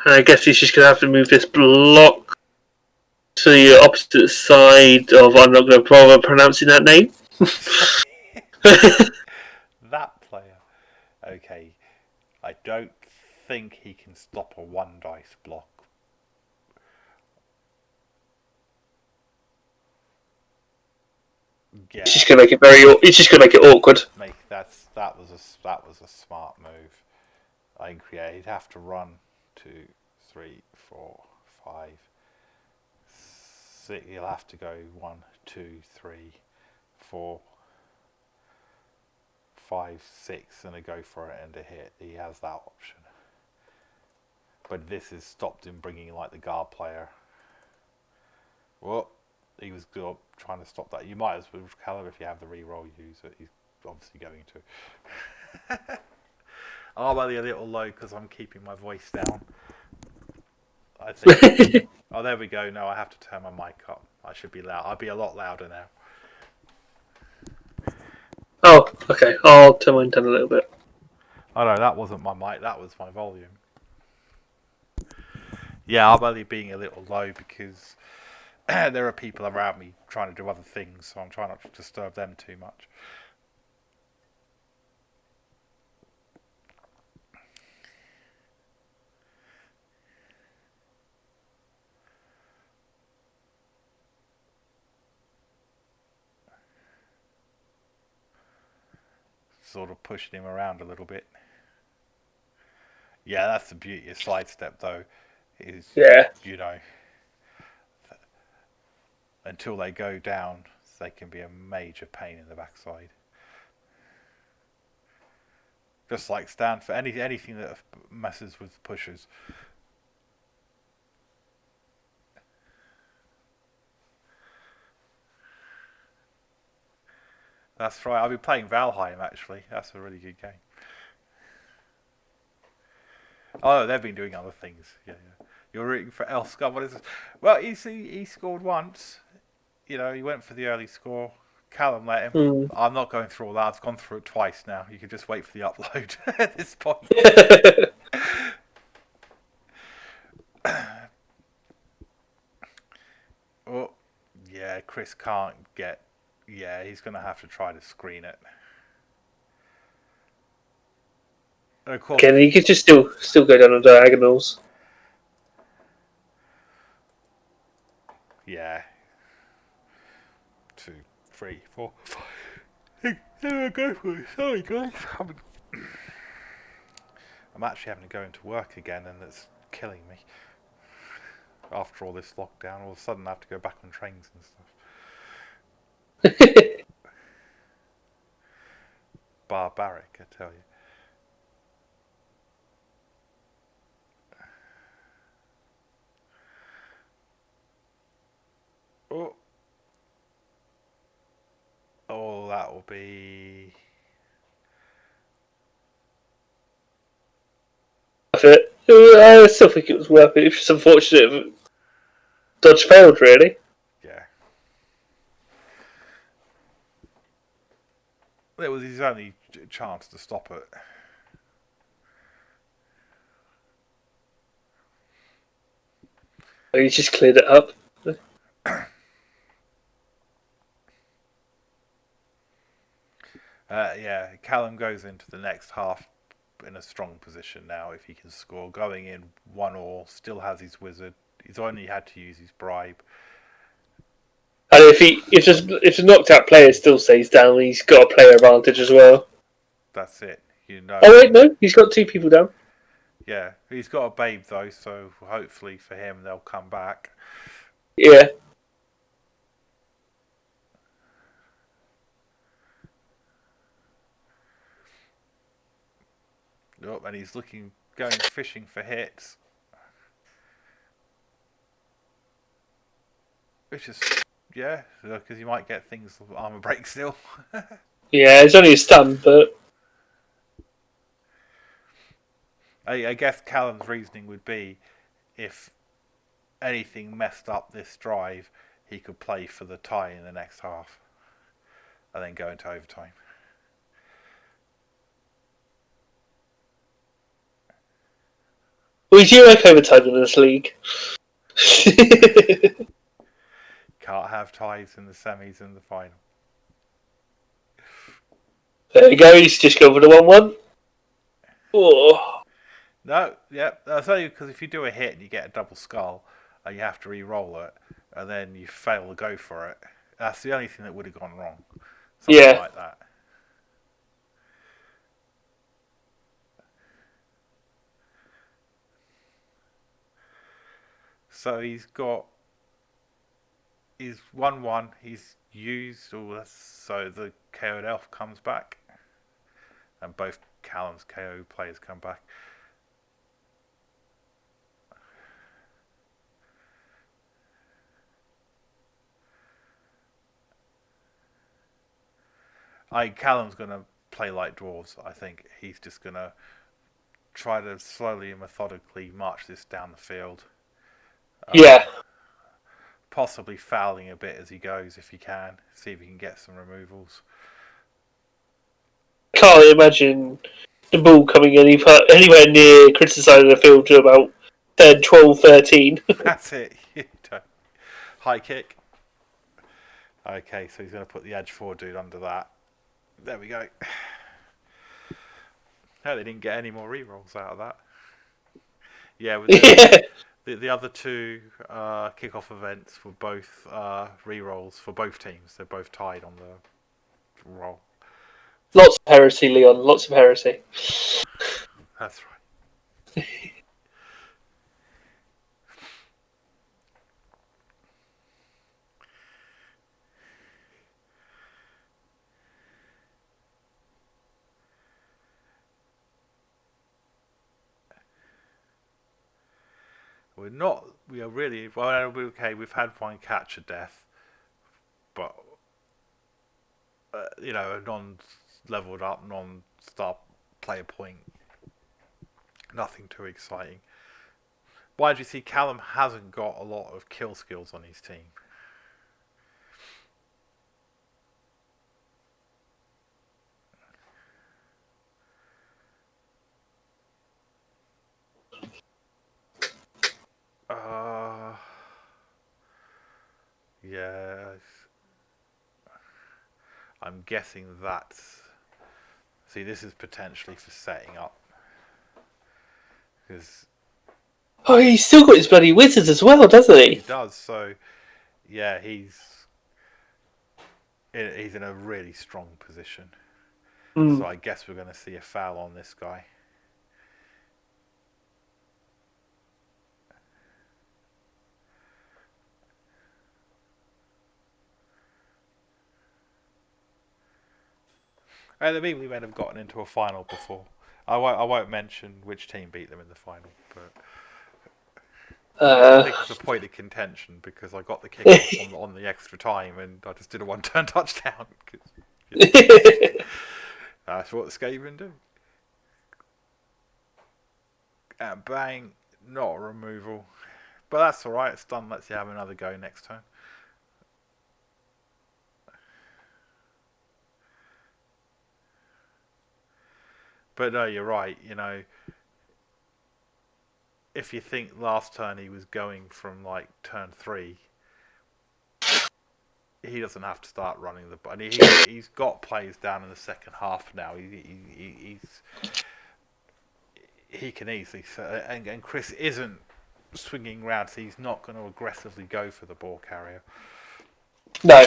And I guess he's just gonna have to move this block to the opposite side of. I'm not gonna bother pronouncing that name. That player. Okay. I don't think he can stop a 1 dice block. Yeah. It's just gonna make it It's just gonna make it awkward. That was a smart move. I think he'd have to run 2, 3, 4, 5, six. He'll have to go 1, 2, 3, 4, 5, 6, and a go for it and a hit. He has that option. But this has stopped him bringing like the guard player. Well, he was trying to stop that. You might as well, Callum, if you have the reroll, use it. He's obviously going to. I'm only a little low because I'm keeping my voice down. I think. Oh, there we go. No, I have to turn my mic up. I should be loud. I'll be a lot louder now. Oh, okay. I'll turn mine down a little bit. Oh no, that wasn't my mic. That was my volume. Yeah, I'm only being a little low because there are people around me trying to do other things, so I'm trying not to disturb them too much. Sort of pushing him around a little bit. Yeah, that's the beauty of sidestep, though. Is Yeah. you know, until they go down, they can be a major pain in the backside. Just like stand for anything that messes with pushers. That's right. I've been playing Valheim actually. That's a really good game. Oh, they've been doing other things. Yeah, yeah. You're rooting for Elskar. What is it? Well, he scored once. You know, he went for the early score. Callum let him. Mm. I'm not going through all that. I've gone through it twice now. You can just wait for the upload at this point. Oh, yeah, Chris can't get. Yeah, he's going to have to try to screen it. And of course, Okay, you could just still go down on diagonals. yeah. 2, 3, 4, 5. There I go for it. Sorry, guys. I'm actually having to go into work again, and it's killing me. After all this lockdown, all of a sudden I have to go back on trains and stuff. Barbaric, I tell you. Oh, oh, that will be. It. I still think it was worth it. It's just unfortunate Dodge failed, really. Yeah. It was his only chance to stop it. He just cleared it up. Yeah, Callum goes into the next half in a strong position now if he can score. Going in 1-1, still has his wizard. He's only had to use his bribe. And if the knocked out player still stays down, he's got a player advantage as well. That's it. You know. Oh wait, no, he's got 2 people down. Yeah, he's got a babe though, so hopefully for him they'll come back. Yeah. Oh, and he's going fishing for hits. Which is, yeah, because you might get things armor break still. Yeah, it's only a stun, but I guess Callum's reasoning would be if anything messed up this drive, he could play for the tie in the next half and then go into overtime. we do like overtime in this league. Can't have ties in the semis and the final. There we go, he's just going for the 1-1. Oh. No, yep. I'll tell you, because if you do a hit and you get a double skull and you have to re-roll it and then you fail to go for it, that's the only thing that would have gone wrong. Something like that. So he's got He's 1-1. He's used all this, so the KO'd elf comes back, and both Callum's KO players come back. Callum's gonna play like dwarves. I think he's just gonna try to slowly and methodically march this down the field. Yeah. Possibly fouling a bit as he goes if he can. See if he can get some removals. Can't imagine the ball coming anywhere near Chris' side of the field to about 10, 12, 13. That's it. High kick. Okay, so he's going to put the edge 4 dude under that. There we go. No, they didn't get any more rerolls out of that. Yeah, the other two kickoff events were both rerolls for both teams. They're both tied on the roll. Lots of heresy, Leon. Lots of heresy. That's right. We are really, well, okay, we've had one catch of death, but, a non-leveled up, non-star player point. Nothing too exciting. Why do you see Callum hasn't got a lot of kill skills on his team? Yeah, I'm guessing that's. See, this is potentially for setting up. Because Oh, he's still got his bloody wizards as well, doesn't he? he does, so yeah, he's in a really strong position. Mm. So I guess we're going to see a foul on this guy. And the mean we might have gotten into a final before. I won't mention which team beat them in the final, but I think it's a point of contention because I got the kick on the extra time and I just did a one-turn touchdown. That's what Skaven do. And bang, not a removal. But that's alright, it's done. Let's have another go next turn. But no, you're right, if you think last turn he was going from like turn 3, he doesn't have to start running the button. He's got plays down in the second half now. He can easily, and Chris isn't swinging round, so he's not going to aggressively go for the ball carrier. No.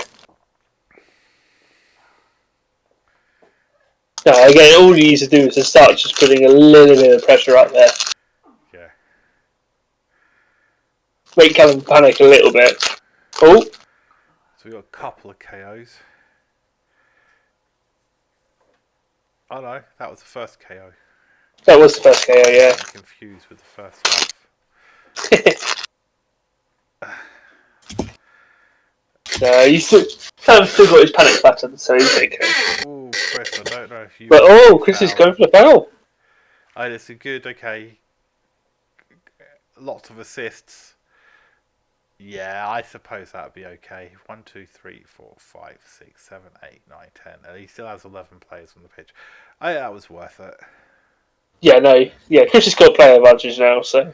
No, again, all you need to do is to start just putting a little bit of pressure up there. Yeah. Make Callum panic a little bit. Oh. So we got a couple of KOs. Oh no, that was the first KO. That was the first KO, yeah. I'm confused with the first half. Callum's still got his panic button, so he's okay. Oh, Chris, I don't know if you. But Chris is going for the foul. Oh, it's a good, okay. Lots of assists. Yeah, I suppose that would be okay. 1, 2, 3, 4, 5, 6, 7, 8, 9, 10. And he still has 11 players on the pitch. Oh, that was worth it. Yeah, no. Yeah, Chris has got player advantage now, so.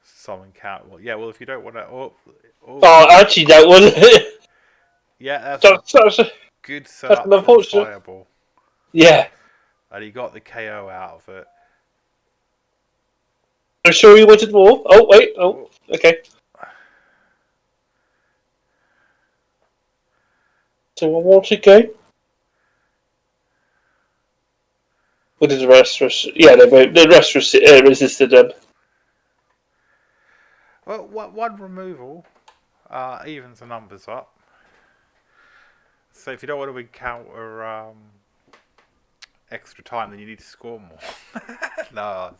Someone count. Well, yeah, well, if you don't want to. Actually, that one. Yeah, that's a good setup for the fireball. Yeah. and he got the KO out of it. I'm sure you wanted more. Oh, wait. Oh, okay. So one more to go. What did the rest? Yeah, the rest resisted them. Well, one removal evens the numbers up. So if you don't want to encounter extra time, then you need to score more. No.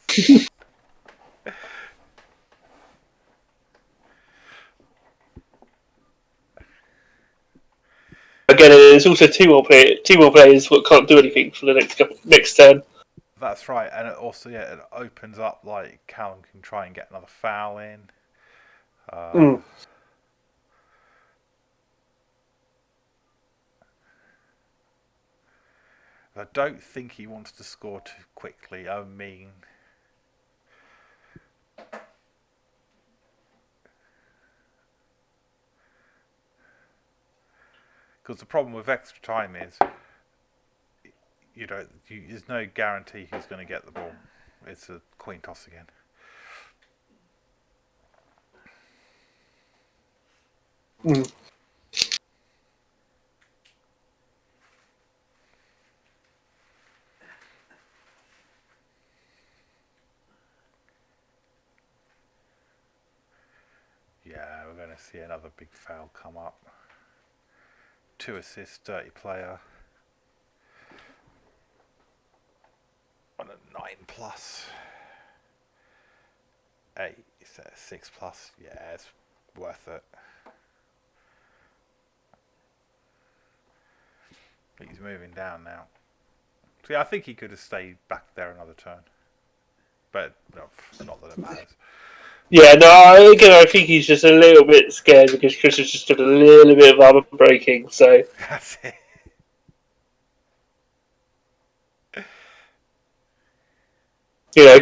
Again, there's also two more players that can't do anything for the next turn. That's right, and it also it opens up like Callum can try and get another foul in. I don't think he wants to score too quickly. I mean, because the problem with extra time is, there's no guarantee who's going to get the ball. It's a coin toss again. Yeah, we're going to see another big foul come up. 2 assists, dirty player. On a 9 plus. 8, 6 plus. Yeah, it's worth it. He's moving down now. See, I think he could have stayed back there another turn. But no, not that it matters. Yeah, no, again, I think he's just a little bit scared because Chris has just done a little bit of armor breaking, so. That's it.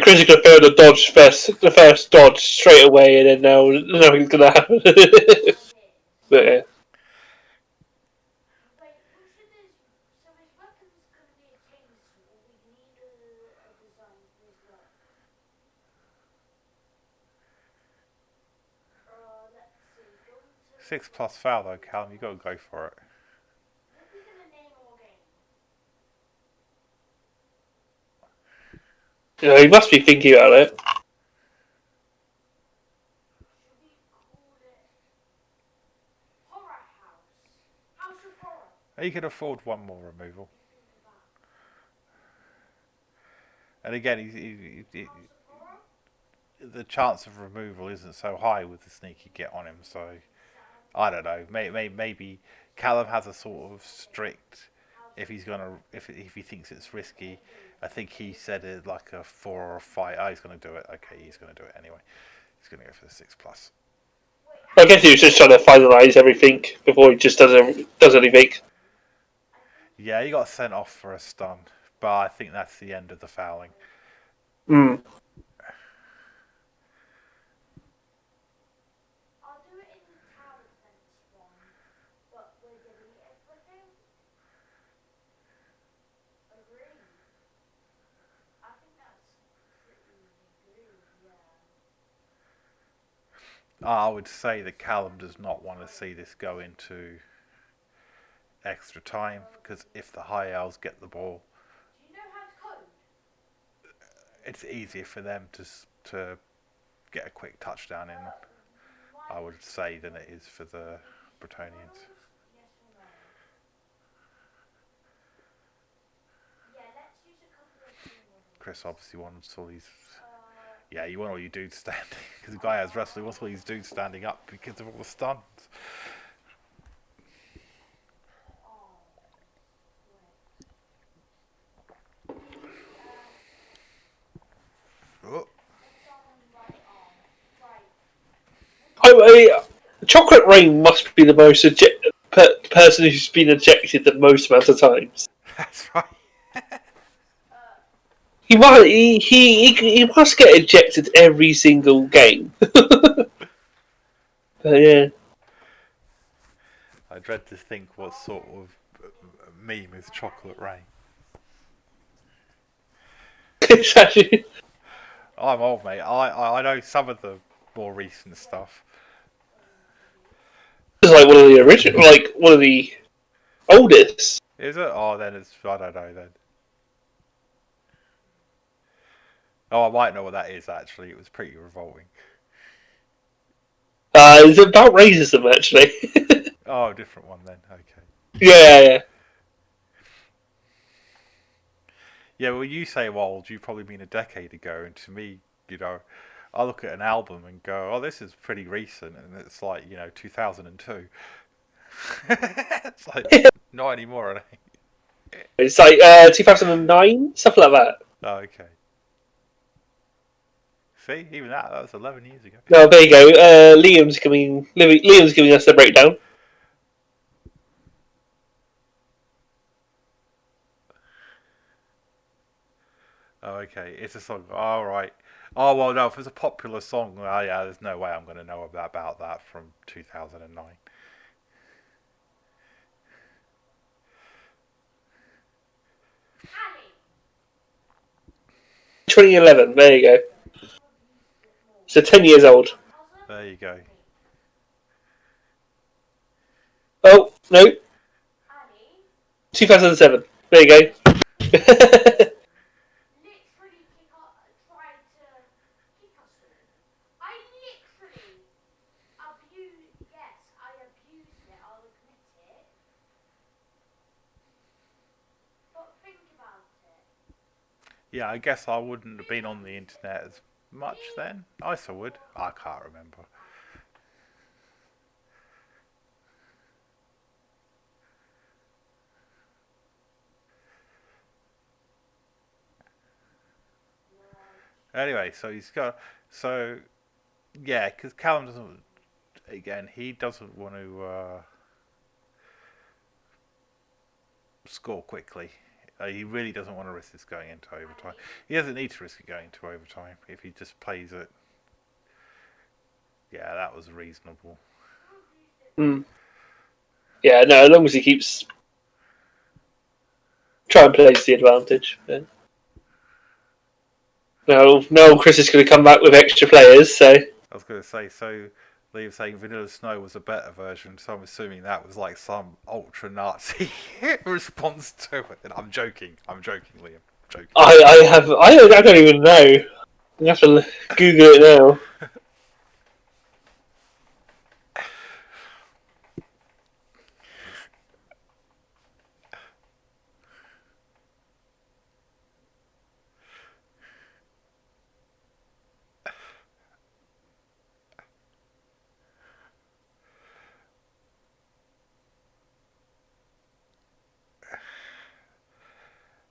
Chris is going to fail the first dodge straight away, and then now nothing's going to happen. But yeah. Six plus foul though, Callum. You got to go for it. He must be thinking about it. He could afford one more removal. And again, the chance of removal isn't so high with the sneaky get on him. So I don't know. Maybe Callum has a sort of strict. If he thinks it's risky, I think he said it like a 4 or a 5. Oh, he's going to do it. Okay, he's going to do it anyway. He's going to go for the 6 plus. I guess he was just trying to finalise everything before he just does anything. Yeah, he got sent off for a stun, but I think that's the end of the fouling. I would say that Callum does not want to see this go into extra time, because if the high owls get the ball, it's easier for them to get a quick touchdown in, I would say, than it is for the Bretonians. Chris obviously wants all these. Yeah, you want all your dudes standing, because the guy has wrestling. He wants all these dudes standing up because of all the stuns. Oh. Chocolate Rain must be the most person who's been ejected the most amount of times. That's right. He must get ejected every single game. But yeah. I dread to think what sort of meme is Chocolate Rain. It's actually I'm old, mate. I know some of the more recent stuff. like one of the original, like one of the oldest. Is it? Oh, then it's I don't know then. Oh, I might know what that is actually. It was pretty revolting. It's about racism, actually. Oh, different one then. Okay. Yeah. Yeah, well, you say old, you probably mean a decade ago, and to me, you know, I look at an album and go, "Oh, this is pretty recent," and it's like 2002. It's like not anymore. I think. It's like 2009, stuff like that. Oh, okay. See, even that was 11 years ago. No, there you go. Liam's giving us the breakdown. Oh, okay. It's a song. All right. Oh well, no. If it's a popular song, oh yeah, there's no way I'm going to know about that from 2009. 2011. There you go. So 10 years old. There you go. Oh no, 2007. There you go. Yeah, I guess I wouldn't have been on the internet as much then. I still would. I can't remember. Anyway, so he's got so yeah, because Callum doesn't. Again, he doesn't want to score quickly. He really doesn't want to risk this going into overtime. He doesn't need to risk it going into overtime if he just plays it. Yeah, that was reasonable. Mm. Yeah, no, as long as he keeps trying to place the advantage. Yeah. No, Chris is going to come back with extra players, so. I was going to say, so Liam saying Vanilla Snow was a better version, so I'm assuming that was like some ultra Nazi response to it. And I'm joking, Liam. I'm joking. I don't even know. I have to Google it now.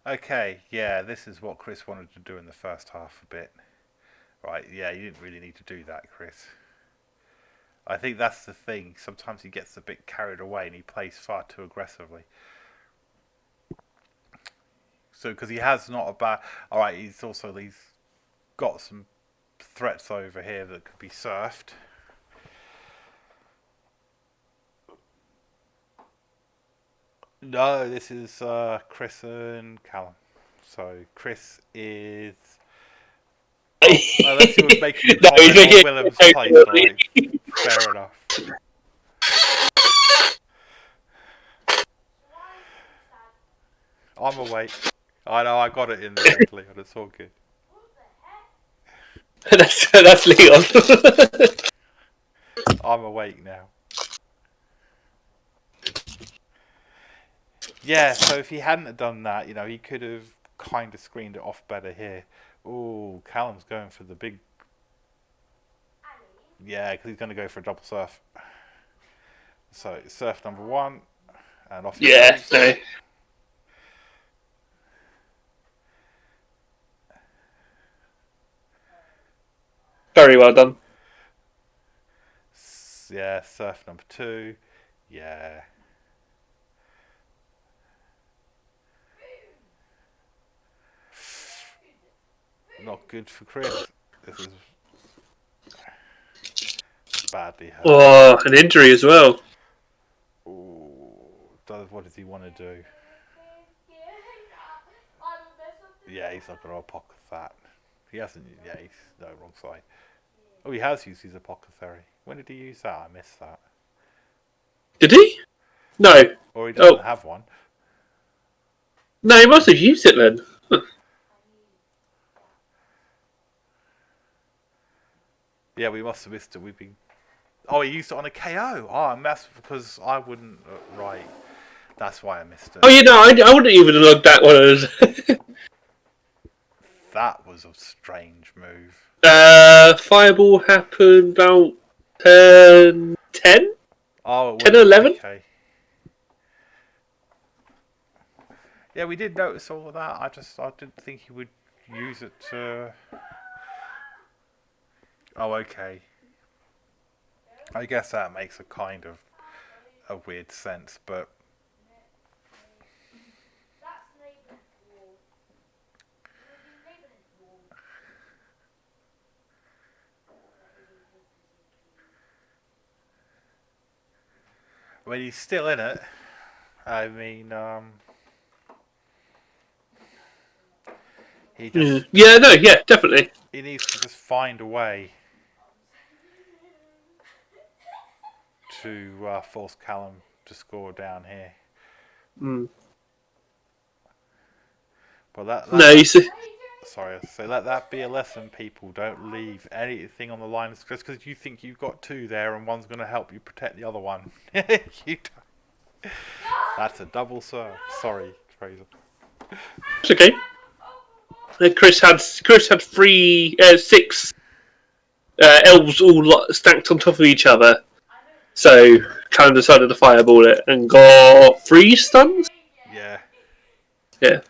Okay, yeah, this is what Chris wanted to do in the first half a bit. Right, yeah, you didn't really need to do that, Chris. I think that's the thing. Sometimes he gets a bit carried away and he plays far too aggressively. So, because he has not a bad. Alright, he's got some threats over here that could be surfed. No, this is Chris and Callum. So Chris is. Oh, unless he was making a No, he's comment making on Willem's a place, right? Fair enough. I'm awake. I know, I got it in there, Leon. It's all good. that's Leon. I'm awake now. Yeah, so if he hadn't have done that, he could have kind of screened it off better here. Ooh, Callum's going for the big. Yeah, because he's going to go for a double surf. So surf number one, and off he goes. No. Very well done. Yeah, surf number two. Yeah. Not good for Chris. This is badly hurt. Oh, an injury as well. Ooh, what does he want to do? Yeah, he's not going to apothecary that. He hasn't. Yeah, he's no wrong side. Oh, he has used his apothecary. When did he use that? I missed that. Did he? No. Or he doesn't Oh, have one. no, he must have used it then. Yeah, we must have missed it. We've been. Oh, he used it on a KO. Oh, and that's because I wouldn't. Right. That's why I missed it. Oh, I wouldn't even have looked that one as. That was a strange move. Fireball happened about 10? Oh, it 10 would. or 11? Okay. Yeah, we did notice all of that. I didn't think he would use it to. Oh, okay. I guess that makes a kind of a weird sense, but when he's still in it, I mean, he just Yeah, no, yeah, definitely. he needs to just find a way to force Callum to score down here. Mm. But No, you see. sorry, so let that be a lesson, people. Don't leave anything on the line just because you think you've got two there and one's going to help you protect the other one. That's a double serve. Sorry, Fraser. It's okay. Chris had six elves all stacked on top of each other. So Callum decided to fireball it and got 3 stuns. Yeah. Yeah.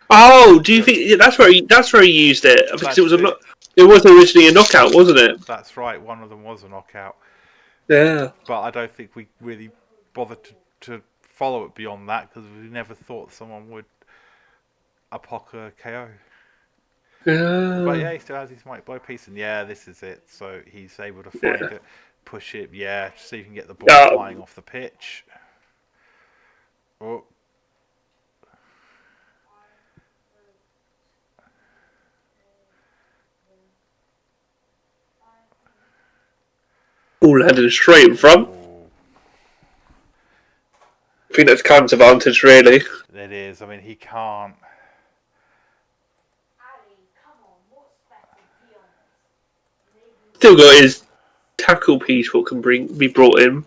Oh, do you think that's where he used it? Because That's it. it was originally a knockout, wasn't it? That's right. One of them was a knockout, Yeah. but I don't think we really bothered to follow it beyond that because we never thought someone would apoca KO. But Yeah. yeah, he still has his might blow piece, and yeah, this is it. So he's able to find it, push it. Yeah, see if he can get the ball flying off the pitch. Oh. All landed straight in front. Oh. I think that's Callum's advantage, really. It is. I mean, he can't. Still got his tackle piece. What can be brought in?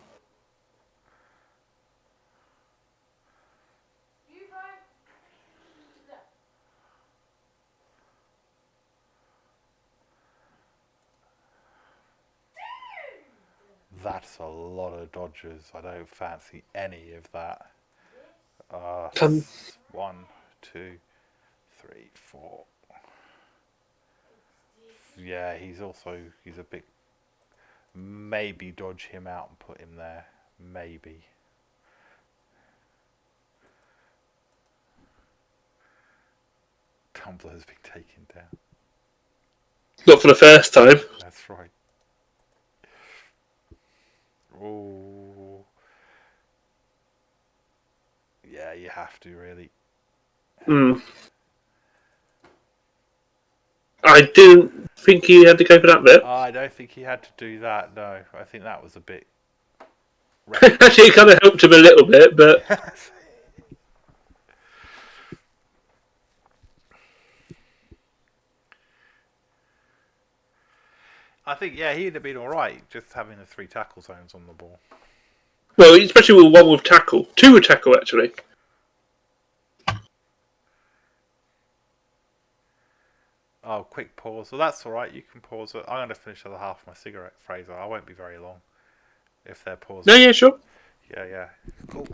That's a lot of dodges. I don't fancy any of that. Um, 1, 2, 3, 4. Yeah, he's a bit. Maybe dodge him out and put him there. Maybe. Tumblr has been taken down. Not for the first time. That's right. Oh. Yeah, you have to really. Mm. I didn't think he had to go for that bit. I don't think he had to do that. No, I think that was a bit. Actually, it kind of helped him a little bit, but I think he'd have been all right just having the 3 tackle zones on the ball. well, especially with one with tackle, 2 with tackle actually. Oh, quick pause. Well, that's all right. You can pause it. I'm going to finish the other half of my cigarette, Fraser. I won't be very long if they're pausing. No, yeah, sure. Yeah. Cool.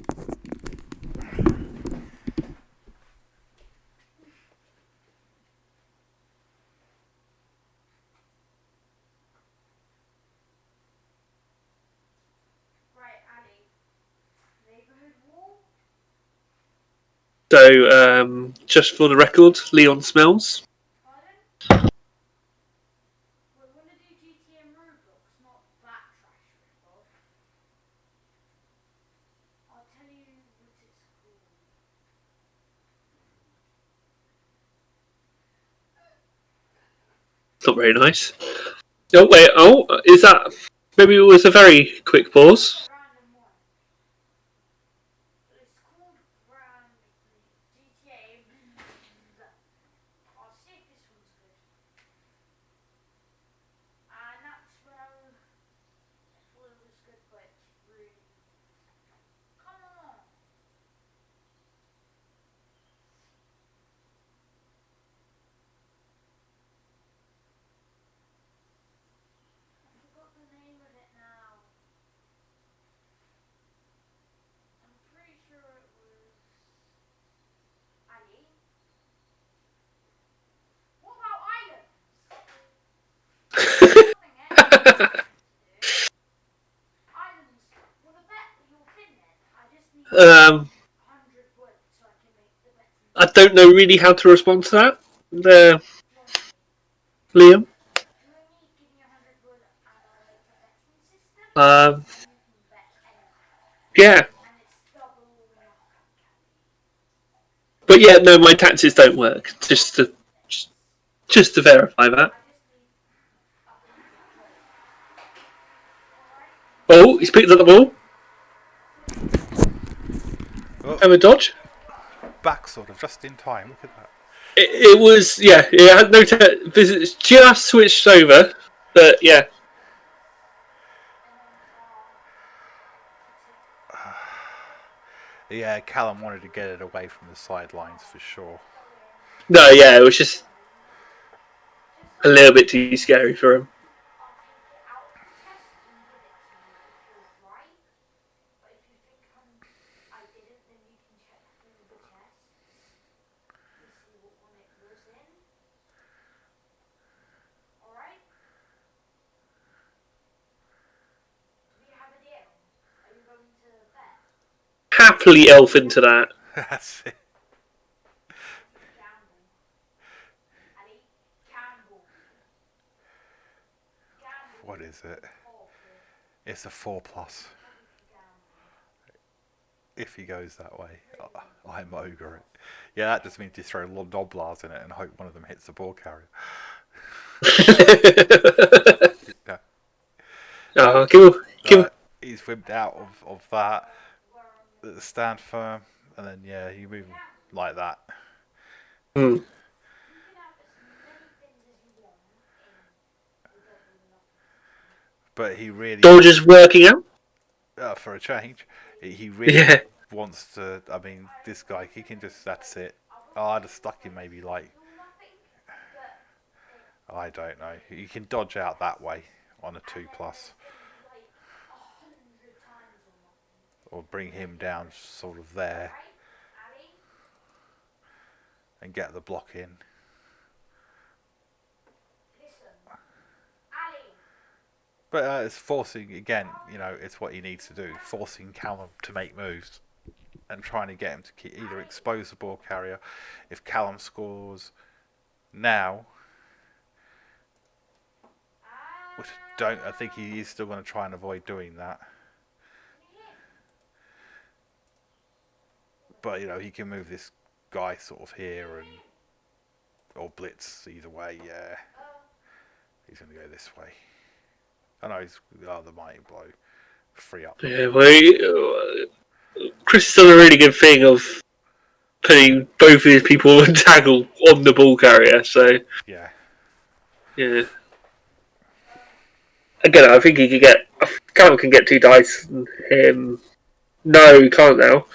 So, just for the record, Leon smells. not very nice. Oh wait, is that? Maybe it was a very quick pause. um, I don't know really how to respond to that. Liam. Um, yeah, but yeah, no, my taxes don't work. Just to verify that. Oh, he's picked up the ball. Oh, Have a dodge. back sort of just in time. Look at that. It was, yeah, it had no. It's just switched over, but yeah. Yeah, Callum wanted to get it away from the sidelines for sure. No, yeah, it was just a little bit too scary for him. Happily elf into that. That's it. What is it? It's a 4+. If he goes that way, I'm ogre it. Yeah, that just means you throw Noblars in it and hope one of them hits the ball carrier. Yeah. He's whipped out of that. Stand firm, and then yeah, you move like that. Hmm. But he really Dodge is working out. for a change. He really Yeah. wants to. I mean, this guy, he can just. That's it. Oh, I'd have stuck him maybe like. I don't know. You can dodge out that way on a 2+, or bring him down sort of there and get the block in. But it's forcing again. You know, it's what he needs to do. Forcing Callum to make moves and trying to get him to either expose the ball carrier. If Callum scores now, which I think he is still going to try and avoid doing that. But you know, he can move this guy sort of here and or blitz either way. Yeah, he's going to go this way. I know he's the mighty blow, free up. Yeah, well, Chris has done a really good thing of putting both of his people in tackle on the ball carrier. So Yeah. Again, I think he could get. Callum can get 2 dice. No, he can't now.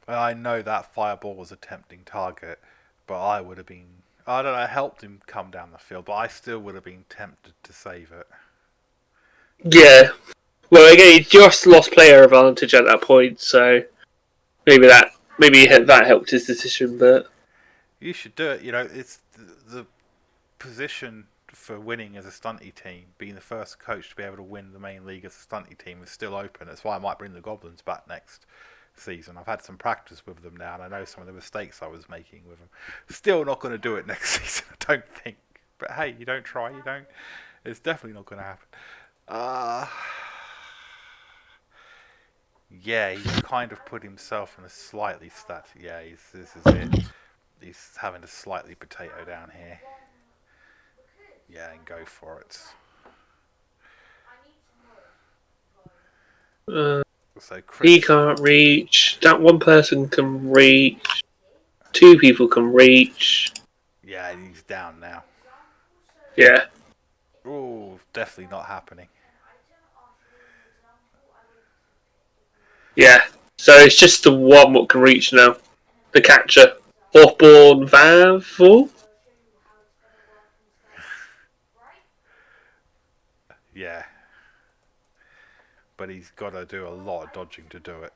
I know that fireball was a tempting target, but I would have been. I don't know. I helped him come down the field, but I still would have been tempted to save it. Yeah. Well, again, he just lost player advantage at that point, so maybe that helped his decision. But You should do it. You know, it's the position for winning as a stunty team, being the first coach to be able to win the main league as a stunty team, is still open. That's why I might bring the Goblins back next season. I've had some practice with them now, and I know some of the mistakes I was making with them. Still not going to do it next season, I don't think. But hey, you don't try, you don't. It's definitely not going to happen. Yeah, he's kind of put himself in a slightly static. Yeah, this is it. He's having to slightly potato down here. Yeah, and go for it. So He Chris, can't reach. That one person can reach. Two people can reach. yeah, he's down now. Yeah, Oh, definitely not happening. yeah. So it's just the one what can reach now. The catcher. Hawthorne Vanful? Yeah, but he's got to do a lot of dodging to do it.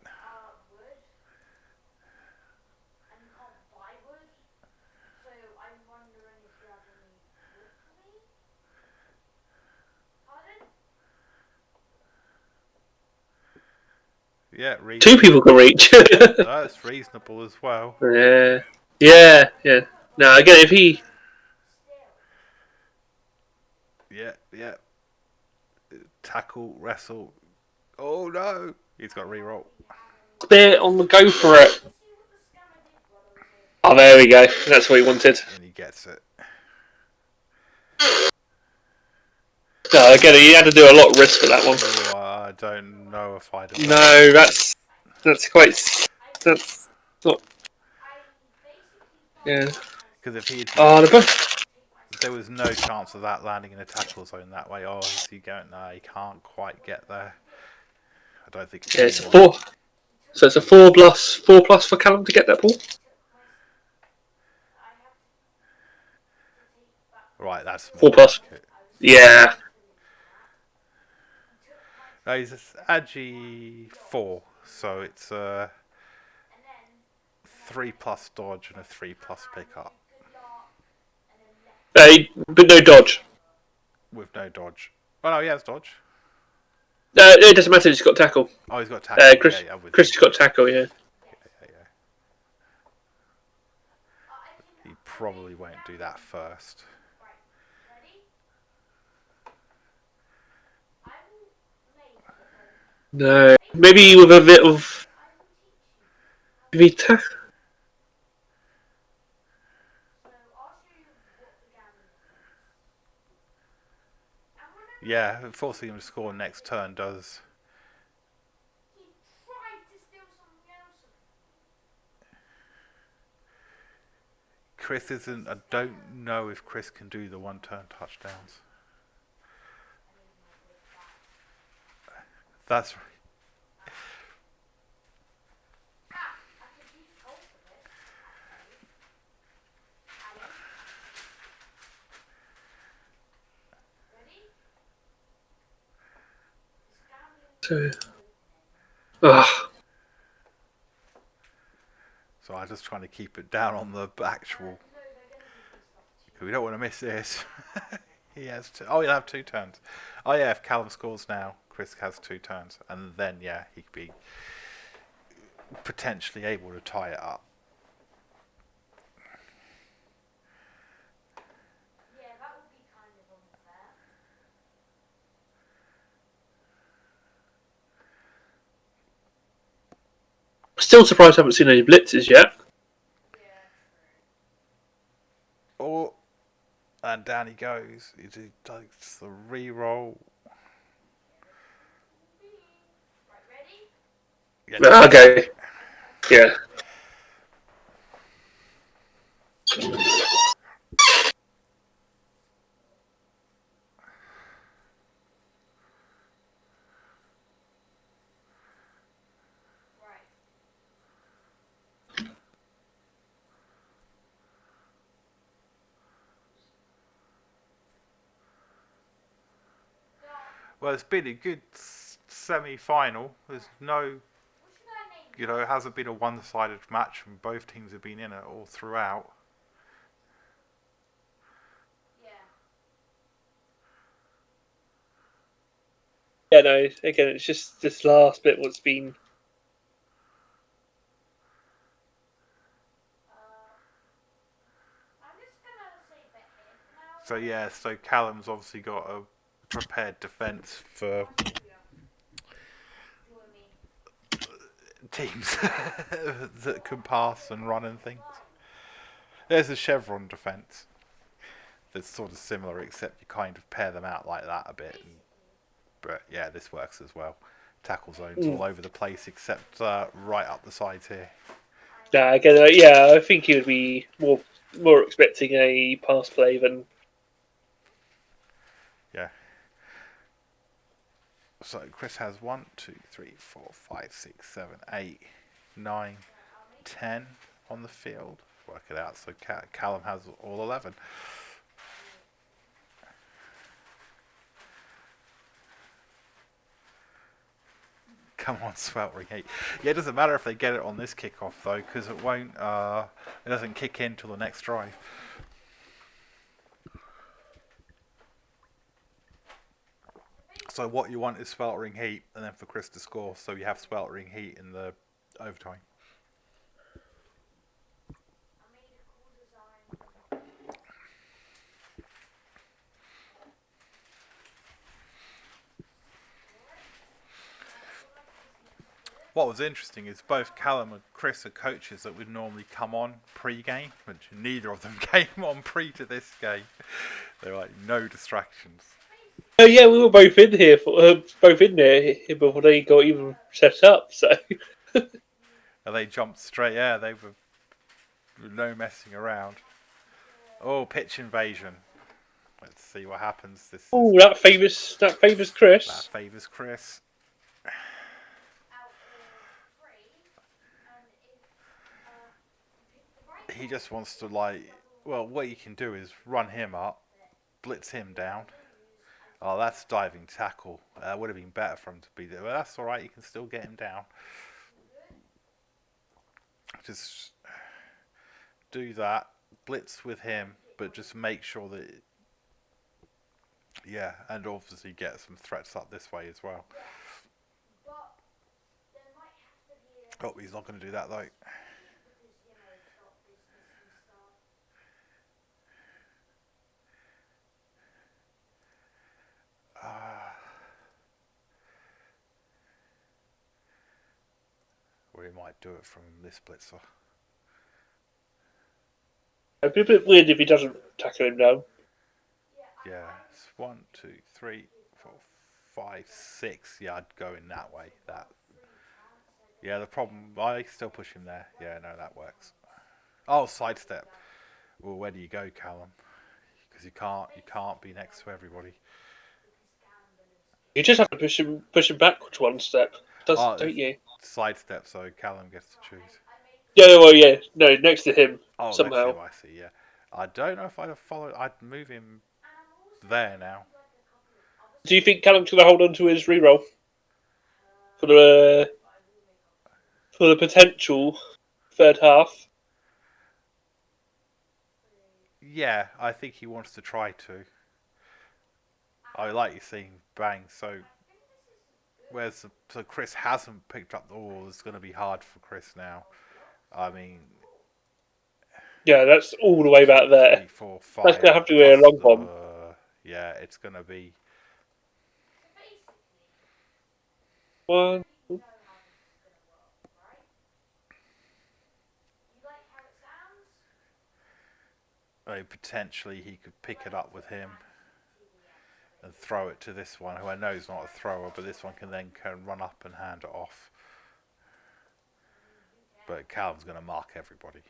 Yeah, Two reasonable. people can reach. That's reasonable as well. Yeah. Yeah, yeah. No, again, if he. Yeah, yeah. Tackle, wrestle. Oh no! He's got re-roll. Clear on the go for it. Oh, there we go. That's what he wanted. And he gets it. No, again, he had to do a lot of risk for that one. Oh, I don't know if I'd have done No, that's quite. That's not. Yeah. because if he had Oh, used, the both. there was no chance of that landing in a tackle zone that way. Oh, is he going? No, he can't quite get there. I don't think Yeah, it's a anyone. 4. So it's a 4+ for Callum to get that ball. Right, that's more 4 plus. like it. Yeah. No, he's Agi 4, so it's a 3+ dodge and a 3+ pickup But no dodge. with no dodge. Oh no, he has dodge. It doesn't matter. He's got tackle. Oh, he's got tackle. Chris, Yeah, I'm with Chris you. has got tackle. Yeah. Yeah. He probably won't do that first. No. Maybe with a bit of. Maybe Yeah, forcing him to score next turn does. Chris isn't. I don't know if Chris can do the 1-turn touchdowns. That's right. So. Oh. So I'm just trying to keep it down on the actual. We don't want to miss this. He has two. Oh, he'll have 2 turns. Oh yeah, if Callum scores now, Chris has 2 turns, and then yeah, he could be potentially able to tie it up. Still surprised I haven't seen any blitzes yet. Oh, and down he goes. He takes the re-roll. Yeah, Okay. Yeah. well, it's been a good semi-final. There's no, it hasn't been a one-sided match, and both teams have been in it all throughout. Yeah, no, again, it's just this last bit what's been. So yeah, so Callum's obviously got a prepared defence for teams that can pass and run and things. There's a chevron defense that's sort of similar, except you kind of pair them out like that a bit. But yeah, this works as well. Tackle zones all over the place, except right up the sides here. Yeah, again, yeah, I think he would be more expecting a pass play than. Yeah. So Chris has 1, 2, 3, 4, 5, 6, 7, 8, 9, 10 on the field. Work it out. So Callum has all 11. Come on, sweltering heat. Yeah, it doesn't matter if they get it on this kickoff though, because it won't. It doesn't kick in till the next drive. So what you want is sweltering heat, and then for Chris to score, so you have sweltering heat in the overtime. What was interesting is both Callum and Chris are coaches that would normally come on pre-game, which neither of them came on pre to this game. They're like, no distractions. Oh yeah, we were both in here both in there before they got even set up. So. And they jumped straight. Yeah, they were no messing around. Oh, pitch invasion. Let's see what happens. That favours Chris. That favours Chris. He just wants to what you can do is run him up, blitz him down. Oh, that's diving tackle. That would have been better for him to be there. But that's alright, you can still get him down. Just do that. Blitz with him, but just make sure that... Yeah, and obviously get some threats up this way as well. Oh, he's not going to do that though. Or he might do it from this blitzer. It'd be a bit weird if he doesn't tackle him down. Yeah, it's 1, 2, 3, 4, 5, 6. Yeah, I'd go in that way. Yeah, the problem, I still push him there. Yeah, no, that works. Oh, sidestep. Well, where do you go, Callum? Because you can't be next to everybody. You just have to push him backwards one step, don't you? Sidestep, so Callum gets to choose. Yeah, well, yeah, no, next to him somehow. Next to him, I see. Yeah, I don't know if I'd have followed. I'd move him there now. Do you think Callum's going to hold on to his reroll for the potential third half? Yeah, I think he wants to try to. I like you seeing bang. So Chris hasn't picked up. Oh, it's going to be hard for Chris now. I mean, yeah, that's all the way back there. 3, 4, 5. That's going to have to be a long bomb. Yeah, it's going to be 1. Potentially he could pick it up with him and throw it to this one, who I know is not a thrower, but this one can run up and hand it off. But Callum's going to mark everybody.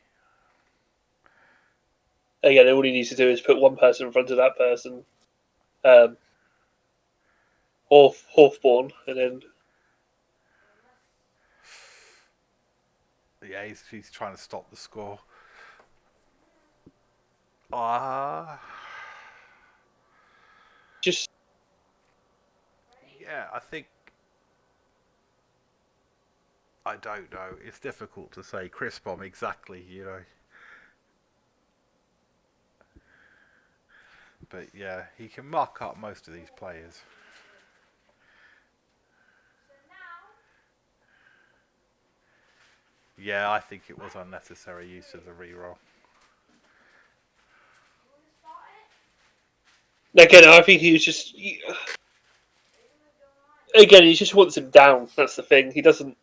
Again, all he needs to do is put one person in front of that person. Hawthorne, and then... Yeah, he's trying to stop the score. Just... Yeah, I think... I don't know. It's difficult to say Chris Bomb exactly, you know. But yeah, he can mark up most of these players. Yeah, I think it was unnecessary use of the reroll. Again, I think he was just... Again, he just wants him down. That's the thing. He doesn't...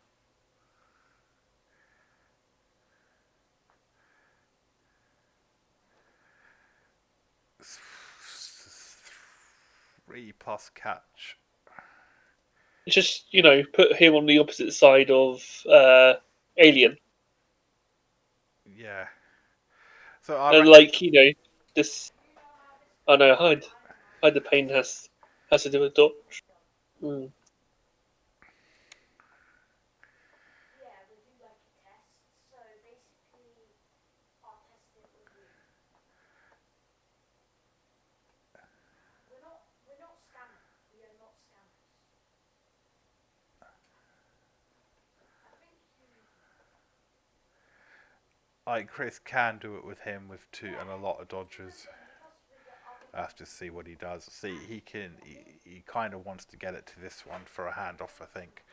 plus catch. Just put him on the opposite side of Alien, Yeah. So I and reckon. this. I know hide the pain has to do with Dodge. Mm. Like Chris can do it with him with two and a lot of dodges. I have to see what he does. See, he can. He kind of wants to get it to this one for a handoff. I think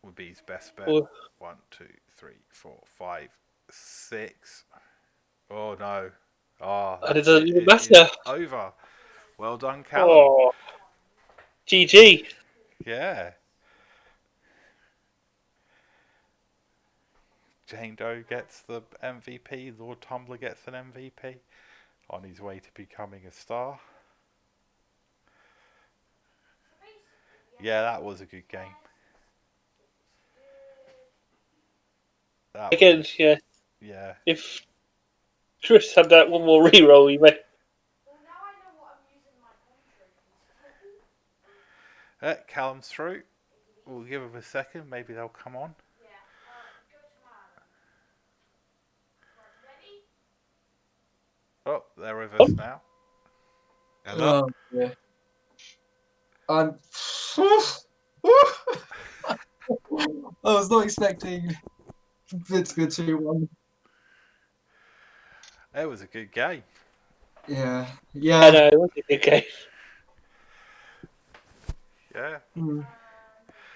would be his best bet. Well, 1, 2, 3, 4, 5, 6. Oh no! Oh, and it that's doesn't it. even It is matter. over. Well done, Callum. Oh, GG. Yeah. Jane Doe gets the MVP. Lord Tumbler gets an MVP on his way to becoming a star. Yeah, that was a good game. That was Again, a yeah. yeah. If Chris had that one more reroll, he may. Callum's through. We'll give him a second. Maybe they'll come on. Oh, they're with us now. Hello. Oh, yeah. I'm. I was not expecting it to be a 2-1. It was a good game. Yeah. I Yeah. know, it was a good game. Yeah.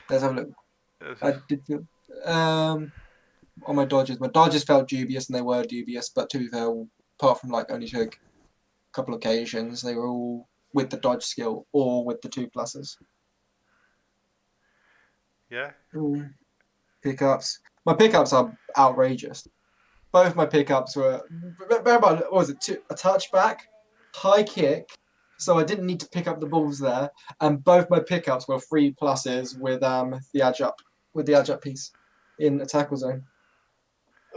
Let's have a look. I did feel. On my Dodgers felt dubious, and they were dubious, but to be fair, apart from like only took a couple occasions, they were all with the dodge skill or with the 2 pluses. Yeah. Pickups. My pickups are outrageous. Both my pickups were. Bear in mind, what was it? A touchback, high kick, so I didn't need to pick up the balls there, and both my pickups were 3 pluses with the edge up piece in a tackle zone.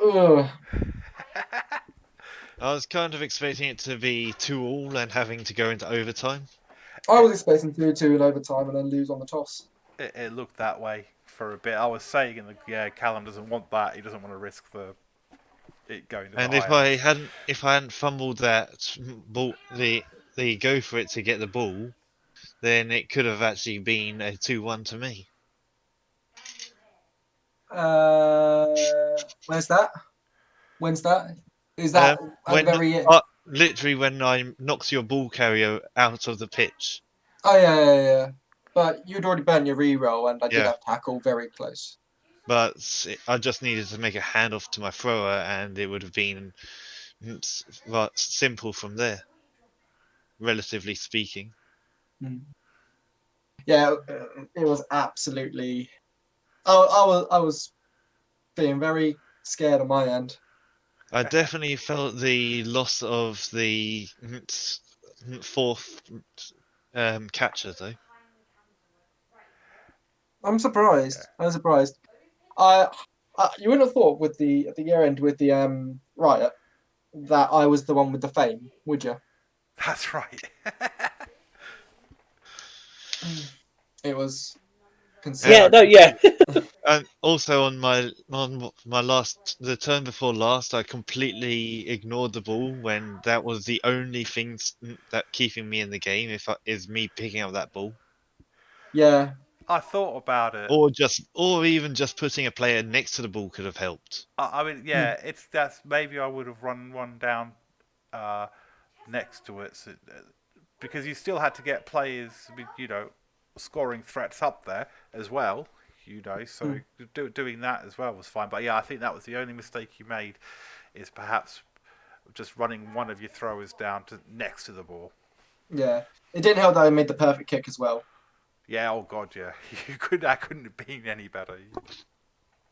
Ugh. I was kind of expecting it to be 2-2 and having to go into overtime. I was expecting 2-2 in overtime and then lose on the toss. It looked that way for a bit. I was saying in the Callum doesn't want that. He doesn't want to risk it going to the And Highlands. if I hadn't fumbled that ball, the go for it to get the ball, then it could have actually been a 2-1 to me. Where's that? When's that? Is that at the When very end? literally when I knocked your ball carrier out of the pitch. Oh yeah. But you'd already burnt your reroll, and I did Yeah, have tackle very close. but I just needed to make a handoff to my thrower, and it would have been simple from there, relatively speaking. Yeah, it was absolutely. I was being very scared on my end. I definitely felt the loss of the fourth catcher, though. I'm surprised. I'm surprised. I, you wouldn't have thought with the at the year end with the riot that I was the one with the fame, would you? That's right. It was Yeah, considered. no, yeah. And also on the turn before last, I completely ignored the ball when that was the only thing that keeping me in the game. Is me picking up that ball, Yeah, I thought about it. or even just putting a player next to the ball could have helped. I mean, yeah, that's maybe I would have run one down uh, next to it, because you still had to get players, scoring threats up there as well. So doing that as well was fine. But yeah, I think that was the only mistake you made, is perhaps just running one of your throwers down to next to the ball. yeah. It didn't help that I made the perfect kick as well. Yeah, oh god, yeah. That couldn't have been any better.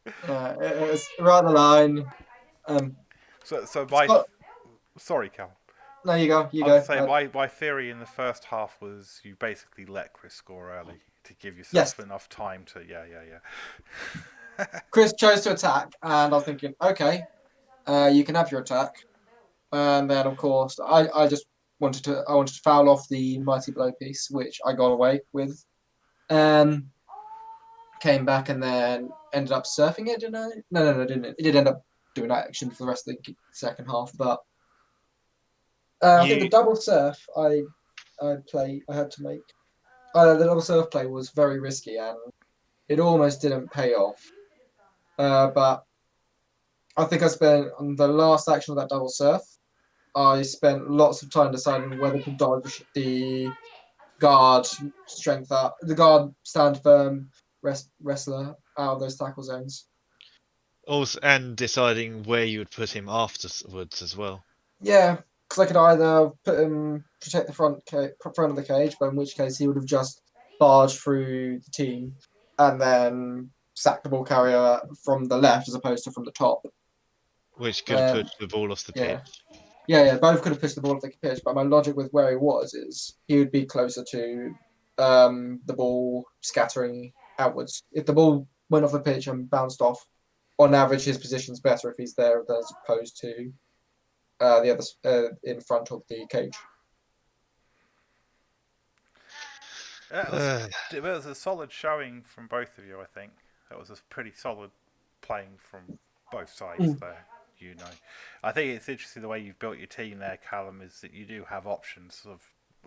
It was right on the line. So Scott, sorry, Cal. No, you go. You I was go. saying my theory in the first half was you basically let Chris score early to give Yes, yourself enough time to yeah. Chris chose to attack, and I was thinking, okay, you can have your attack. And then, of course, I just wanted to foul off the mighty blow piece, which I got away with. Came back and then ended up surfing it, didn't I? No, didn't it? It did end up doing action for the rest of the second half, but I think the You double surf I had to make. The double surf play was very risky and it almost didn't pay off. But I think I spent on the last action of that double surf. I spent lots of time deciding whether to dodge the guard strength up, the guard stand firm wrestler out of those tackle zones. also and deciding where you would put him afterwards as well. Yeah, because I could either put him protect the front of the cage, but in which case he would have just barged through the team and then sacked the ball carrier from the left as opposed to from the top. Which could have Um, pushed the ball off the yeah, pitch. yeah. Both could have pushed the ball off the pitch, but my logic with where he was is he would be closer to the ball scattering outwards. If the ball went off the pitch and bounced off, on average, his position's better if he's there as opposed to the other in front of the cage. It was a solid showing from both of you. I think that was a pretty solid playing from both sides there. I think it's interesting the way you've built your team there, Callum. Is that you do have options of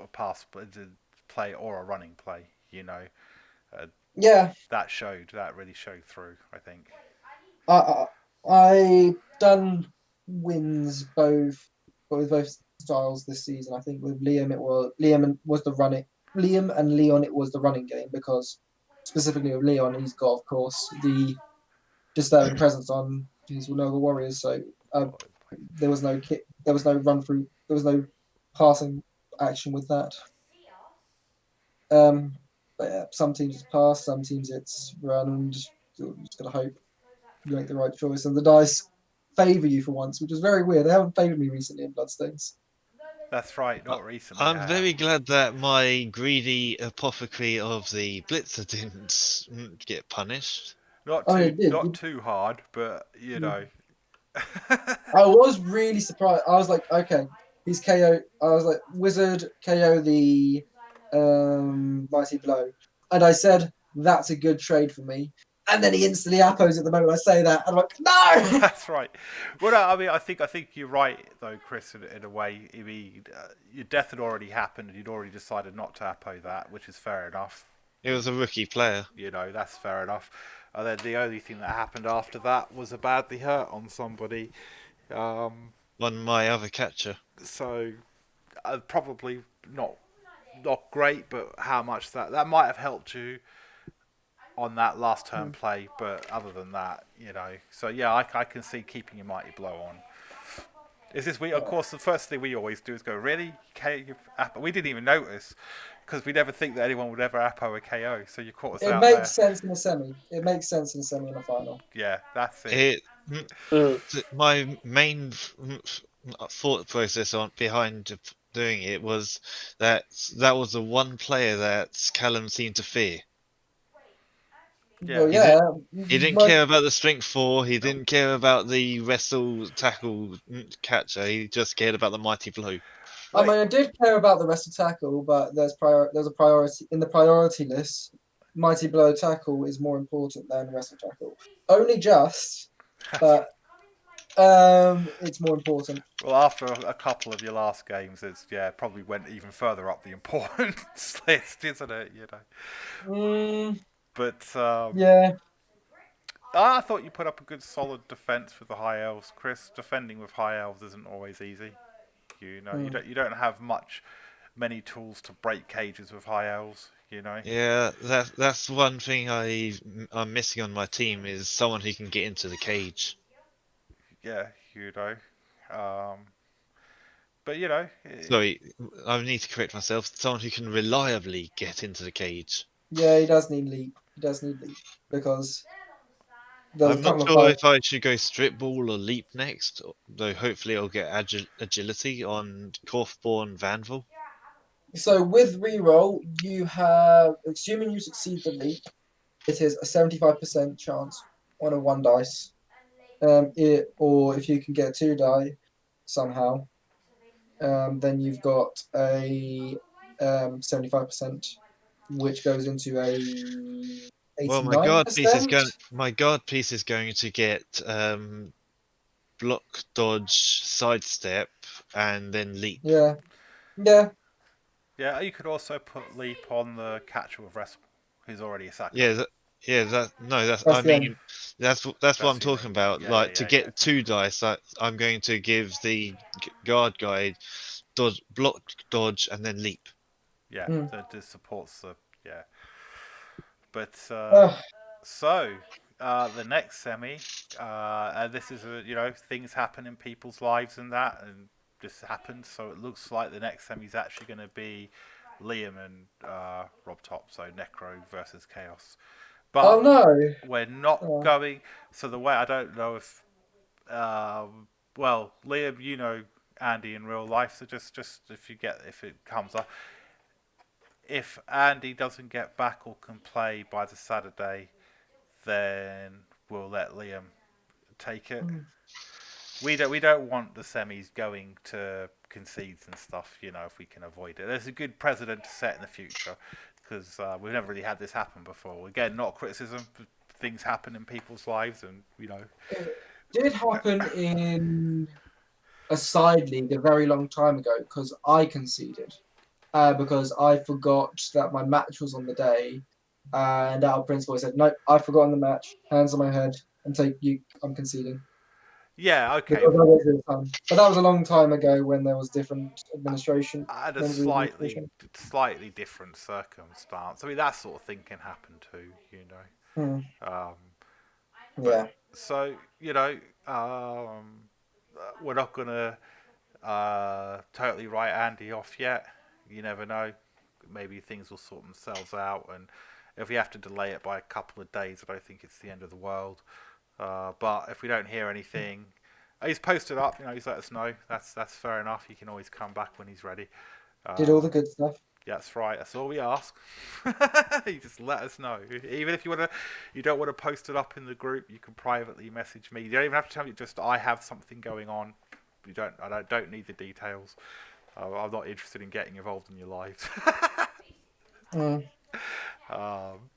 a pass play or a running play. Yeah, That really showed through. I think. I done wins with both styles this season. I think with Liam was the running Liam and Leon it was the running game because specifically with Leon he's got of course the disturbing presence on his Noble Warriors. So there was no kick, there was no run through, there was no passing action with that. But yeah, some teams it's pass, some teams it's run, and you're just gotta hope you make the right choice. And the dice favour you for once, which is very weird. They haven't favoured me recently in Bloodstains. That's right. I- Not recently. I'm very glad that my greedy apothecary of the Blitzer didn't get punished. Not I mean, too it did. not too hard, but I was really surprised. I was like, okay, he's KO. I was like, Wizard KO the Mighty Blow. And I said, that's a good trade for me. And then he instantly appos at the moment I say that. I'm like, no! That's right. Well, no, I mean, I think you're right though, Chris. In a way, I mean, your death had already happened, and you'd already decided not to apo that, which is fair enough. It was a rookie player. That's fair enough. And then the only thing that happened after that was a badly hurt on somebody. On my other catcher. So probably not great, but how much that might have helped you on that last turn play, but other than that, So yeah, I can see keeping your mighty blow on. Is this we? Of course, the first thing we always do is go, really? We didn't even notice because we never think that anyone would ever apo a KO. So you caught us It out makes there. sense in a semi. It makes sense in a semi and a final. Yeah, that's it. My main thought process behind doing it was that was the one player that Callum seemed to fear. Yeah. Well, yeah. He didn't care about the strength 4. He didn't care about the wrestle tackle catcher. He just cared about the mighty blow. I mean, I did care about the rest of tackle, but there's a priority in the priority list. Mighty blow tackle is more important than wrestle tackle. Only just, but it's more important. Well, after a couple of your last games, it's probably went even further up the importance list, isn't it? But Yeah. I thought you put up a good, solid defense with the high elves, Chris. Defending with high elves isn't always easy. You don't have many tools to break cages with high elves. Yeah, that's one thing I'm missing on my team is someone who can get into the cage. Yeah, but Sorry, I need to correct myself. Someone who can reliably get into the cage. Yeah, he does need leap. Because There's I'm a not couple of sure five. if I should go strip ball or leap next, though hopefully I'll get agility on Korfborn Vanval. So with reroll, you have, assuming you succeed the leap, it is a 75% chance on a 1 dice. Or if you can get 2 die somehow, then you've got a 75%, which goes into a Well, 89%. my guard piece is going to get block, dodge, sidestep, and then leap. Yeah, yeah, Yeah, you could also put Leap on the catcher with Wrestle, who's already a sacker. Yeah, that's that's I the end. mean that's what I'm The talking about. yeah, yeah, Like to yeah, yeah. get 2 dice, I'm going to give the guard guy dodge, block, dodge, and then leap. Yeah, Mm. so it supports the yeah. But Ugh. so the next semi, and this is things happen in people's lives and that, and this happened. So it looks like the next semi is actually going to be Liam and Rob Top, so Necro versus Chaos. Oh But no. we're not Oh. going. So the way I don't know if, well, Liam, Andy in real life. So just if it comes up, if Andy doesn't get back or can play by the Saturday, then we'll let Liam take it. Mm. We don't want the semis going to concedes and stuff. If we can avoid it, there's a good precedent to set in the future because we've never really had this happen before. Again, not criticism. But things happen in people's lives, and It did happen in a side league a very long time ago because I conceded. Because I forgot that my match was on the day, and our principal said, "No, I've forgotten the match. Hands on my head and take you. I'm conceding." yeah, okay. Because I wasted time. But that was a long time ago when there was different administration, I had a members of the slightly administration. slightly different circumstance. I mean, that sort of thing can happen too. Hmm. Um, but Yeah. so we're not gonna totally write Andy off yet. You never know. Maybe things will sort themselves out, and if we have to delay it by a couple of days, I don't think it's the end of the world. But if we don't hear anything, he's posted up. He's let us know. That's fair enough. He can always come back when he's ready. Did all the Um, good stuff. yeah, that's right. That's all we ask. You just let us know. Even if you don't want to post it up in the group, you can privately message me. You don't even have to tell me. Just I have something going on. I don't need the details. I'm not interested in getting involved in your lives. Mm. um,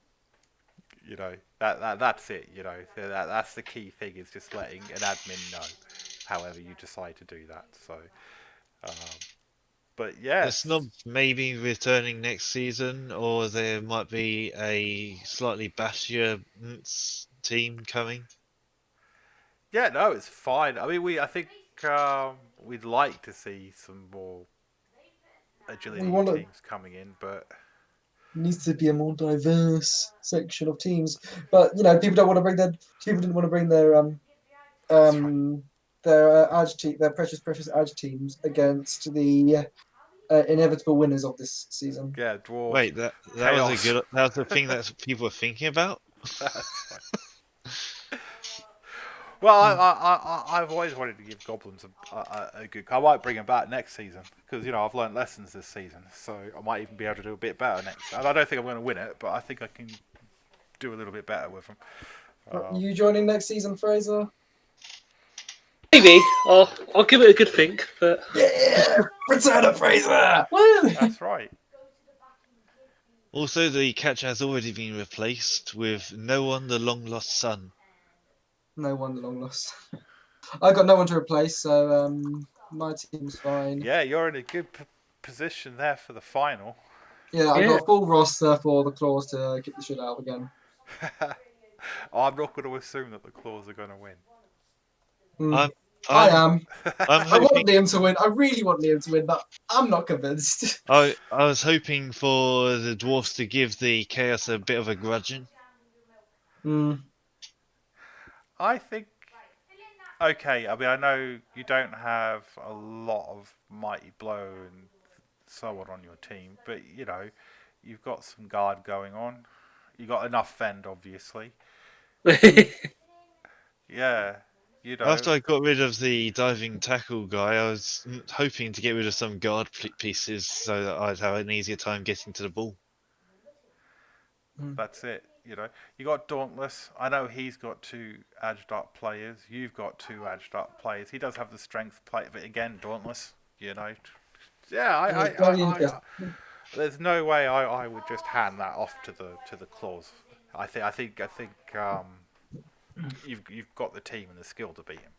that's it. That's the key thing is just letting an admin know. However you decide to do that. So, um, but The yes, Snobs may be returning next season, or there might be a slightly bashier team coming. yeah, no, it's fine. I mean, I think we'd like to see some more We agility want to. teams coming in, but Needs to be a more diverse section of teams, but people don't want to bring people didn't want to bring that's right. um their precious edge teams against the inevitable winners of this season. Yeah, dwarves, Wait, that was a chaos. good. That was the thing that people were thinking about. That's right. Well, Hmm. I've always wanted to give goblins a good. I might bring them back next season because I've learned lessons this season, so I might even be able to do a bit better next. And I don't think I'm going to win it, but I think I can do a little bit better with them. Are you joining next season, Fraser? Maybe I'll give it a good think, but Yeah, Return of Fraser. Woo! That's right. Also, the catcher has already been replaced with no one, the long lost son. No one long lost. I got no one to replace, so my team's fine. Yeah, you're in a good position there for the final. Yeah, I yeah. got a full roster for the claws to kick the shit out of again. I'm not going to assume that the claws are going to win. Mm, I'm I I'm am. I'm I hoping. want Liam to win. I really want Liam to win, but I'm not convinced. I was hoping for the dwarfs to give the chaos a bit of a grudging. Mm. I think. Okay, I mean, I know you don't have a lot of Mighty Blow and so on your team, but you've got some guard going on. You got enough fend, obviously. Mm. Yeah, After I got rid of the diving tackle guy, I was hoping to get rid of some guard pieces so that I'd have an easier time getting to the ball. that's it. You got Dauntless. I know he's got two edged up players. You've got two edged up players. He does have the strength play, but again, Dauntless. Yeah, It's very interesting. there's no way I would just hand that off to the claws. I think you've got the team and the skill to beat him.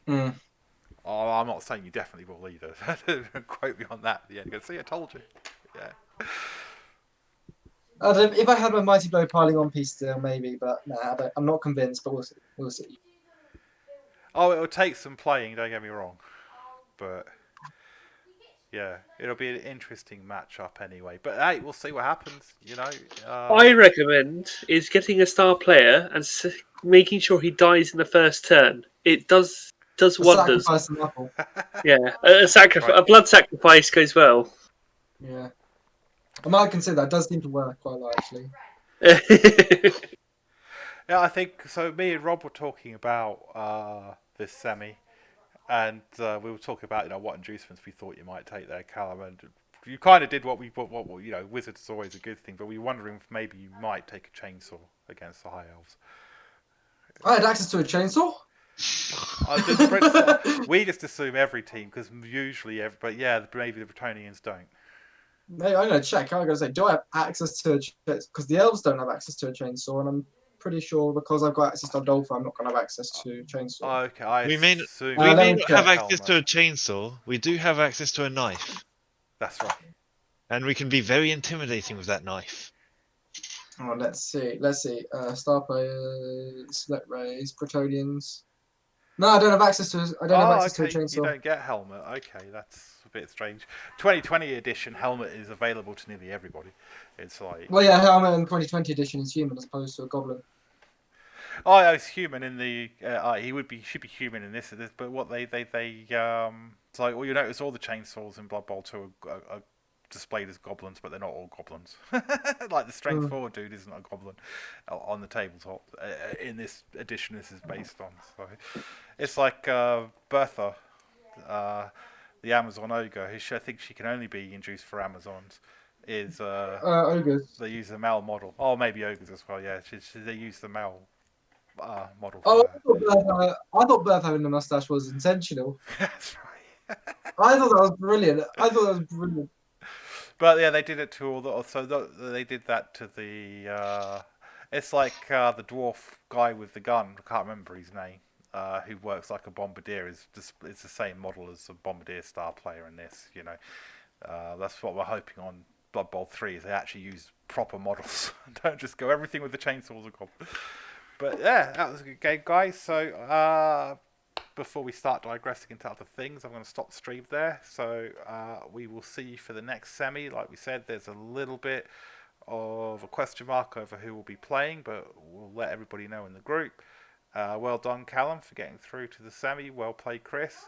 Mm. Oh, I'm not saying you definitely will either. Don't quote me on that. Yeah, see, I told you. Yeah. I don't, if I had my Mighty Blow piling on piece still, maybe, but nah, I'm not convinced. But we'll see. We'll see. Oh, it'll take some playing. Don't get me wrong, but yeah, it'll be an interesting matchup anyway. But hey, we'll see what happens. I recommend is getting a star player and making sure he dies in the first turn. It does The wonders. sacrifice an apple. Yeah, a blood sacrifice goes well. Yeah, I might consider that. It does seem to work quite well, actually. Yeah, I think so. Me and Rob were talking about this semi, and we were talking about what inducements we thought you might take there, Callum. And you kind of did what Wizards is always a good thing, but we were wondering if maybe you might take a chainsaw against the High Elves. I had access to a chainsaw. We just assume every team because usually but yeah, maybe the Bretonians don't. Maybe I'm gonna check. I'm gonna say, do I have access to a because the elves don't have access to a chainsaw, and I'm pretty sure because I've got access to Dolphin, I'm not gonna have access to chainsaw. Okay, I We may assume we may me not have check. access to a chainsaw. We do have access to a knife, That's right. and we can be very intimidating with that knife. Oh, let's see. Star players, select rays, Protonians. No, I don't have access to. I don't have access to a Okay, you chainsaw. don't get helmet. Okay, that's a bit strange. 2020 edition helmet is available to nearly everybody. It's like Well, yeah, Helmet in 2020 edition is human as opposed to a goblin. it's human in the. Should be human in this. But what they it's like you notice all the chainsaws in Blood Bowl 2 are displayed as goblins, but they're not all goblins. Like the strength 4 dude isn't a goblin on the tabletop. In this edition, this is based on. So it's like Bertha, the Amazon ogre. I think she can only be induced for Amazons. Is Ogres. they use the male model? Oh, maybe ogres as well. Yeah, they use the male model for Oh, her. I thought Bertha having the mustache was intentional. That's right. I thought that was brilliant. But yeah, they did it to all the. So they did that to the. It's like the dwarf guy with the gun. I can't remember his name. Who works like a bombardier is it's the same model as a bombardier star player in this. That's what we're hoping on Blood Bowl 3 is they actually use proper models. Don't just go everything with the chainsaws and goblins. But yeah, that was a good game, guys. So before we start digressing into other things, I'm going to stop the stream there. So we will see you for the next semi. Like we said, there's a little bit of a question mark over who will be playing, but we'll let everybody know in the group. Well done, Callum, for getting through to the semi. Well played, Chris.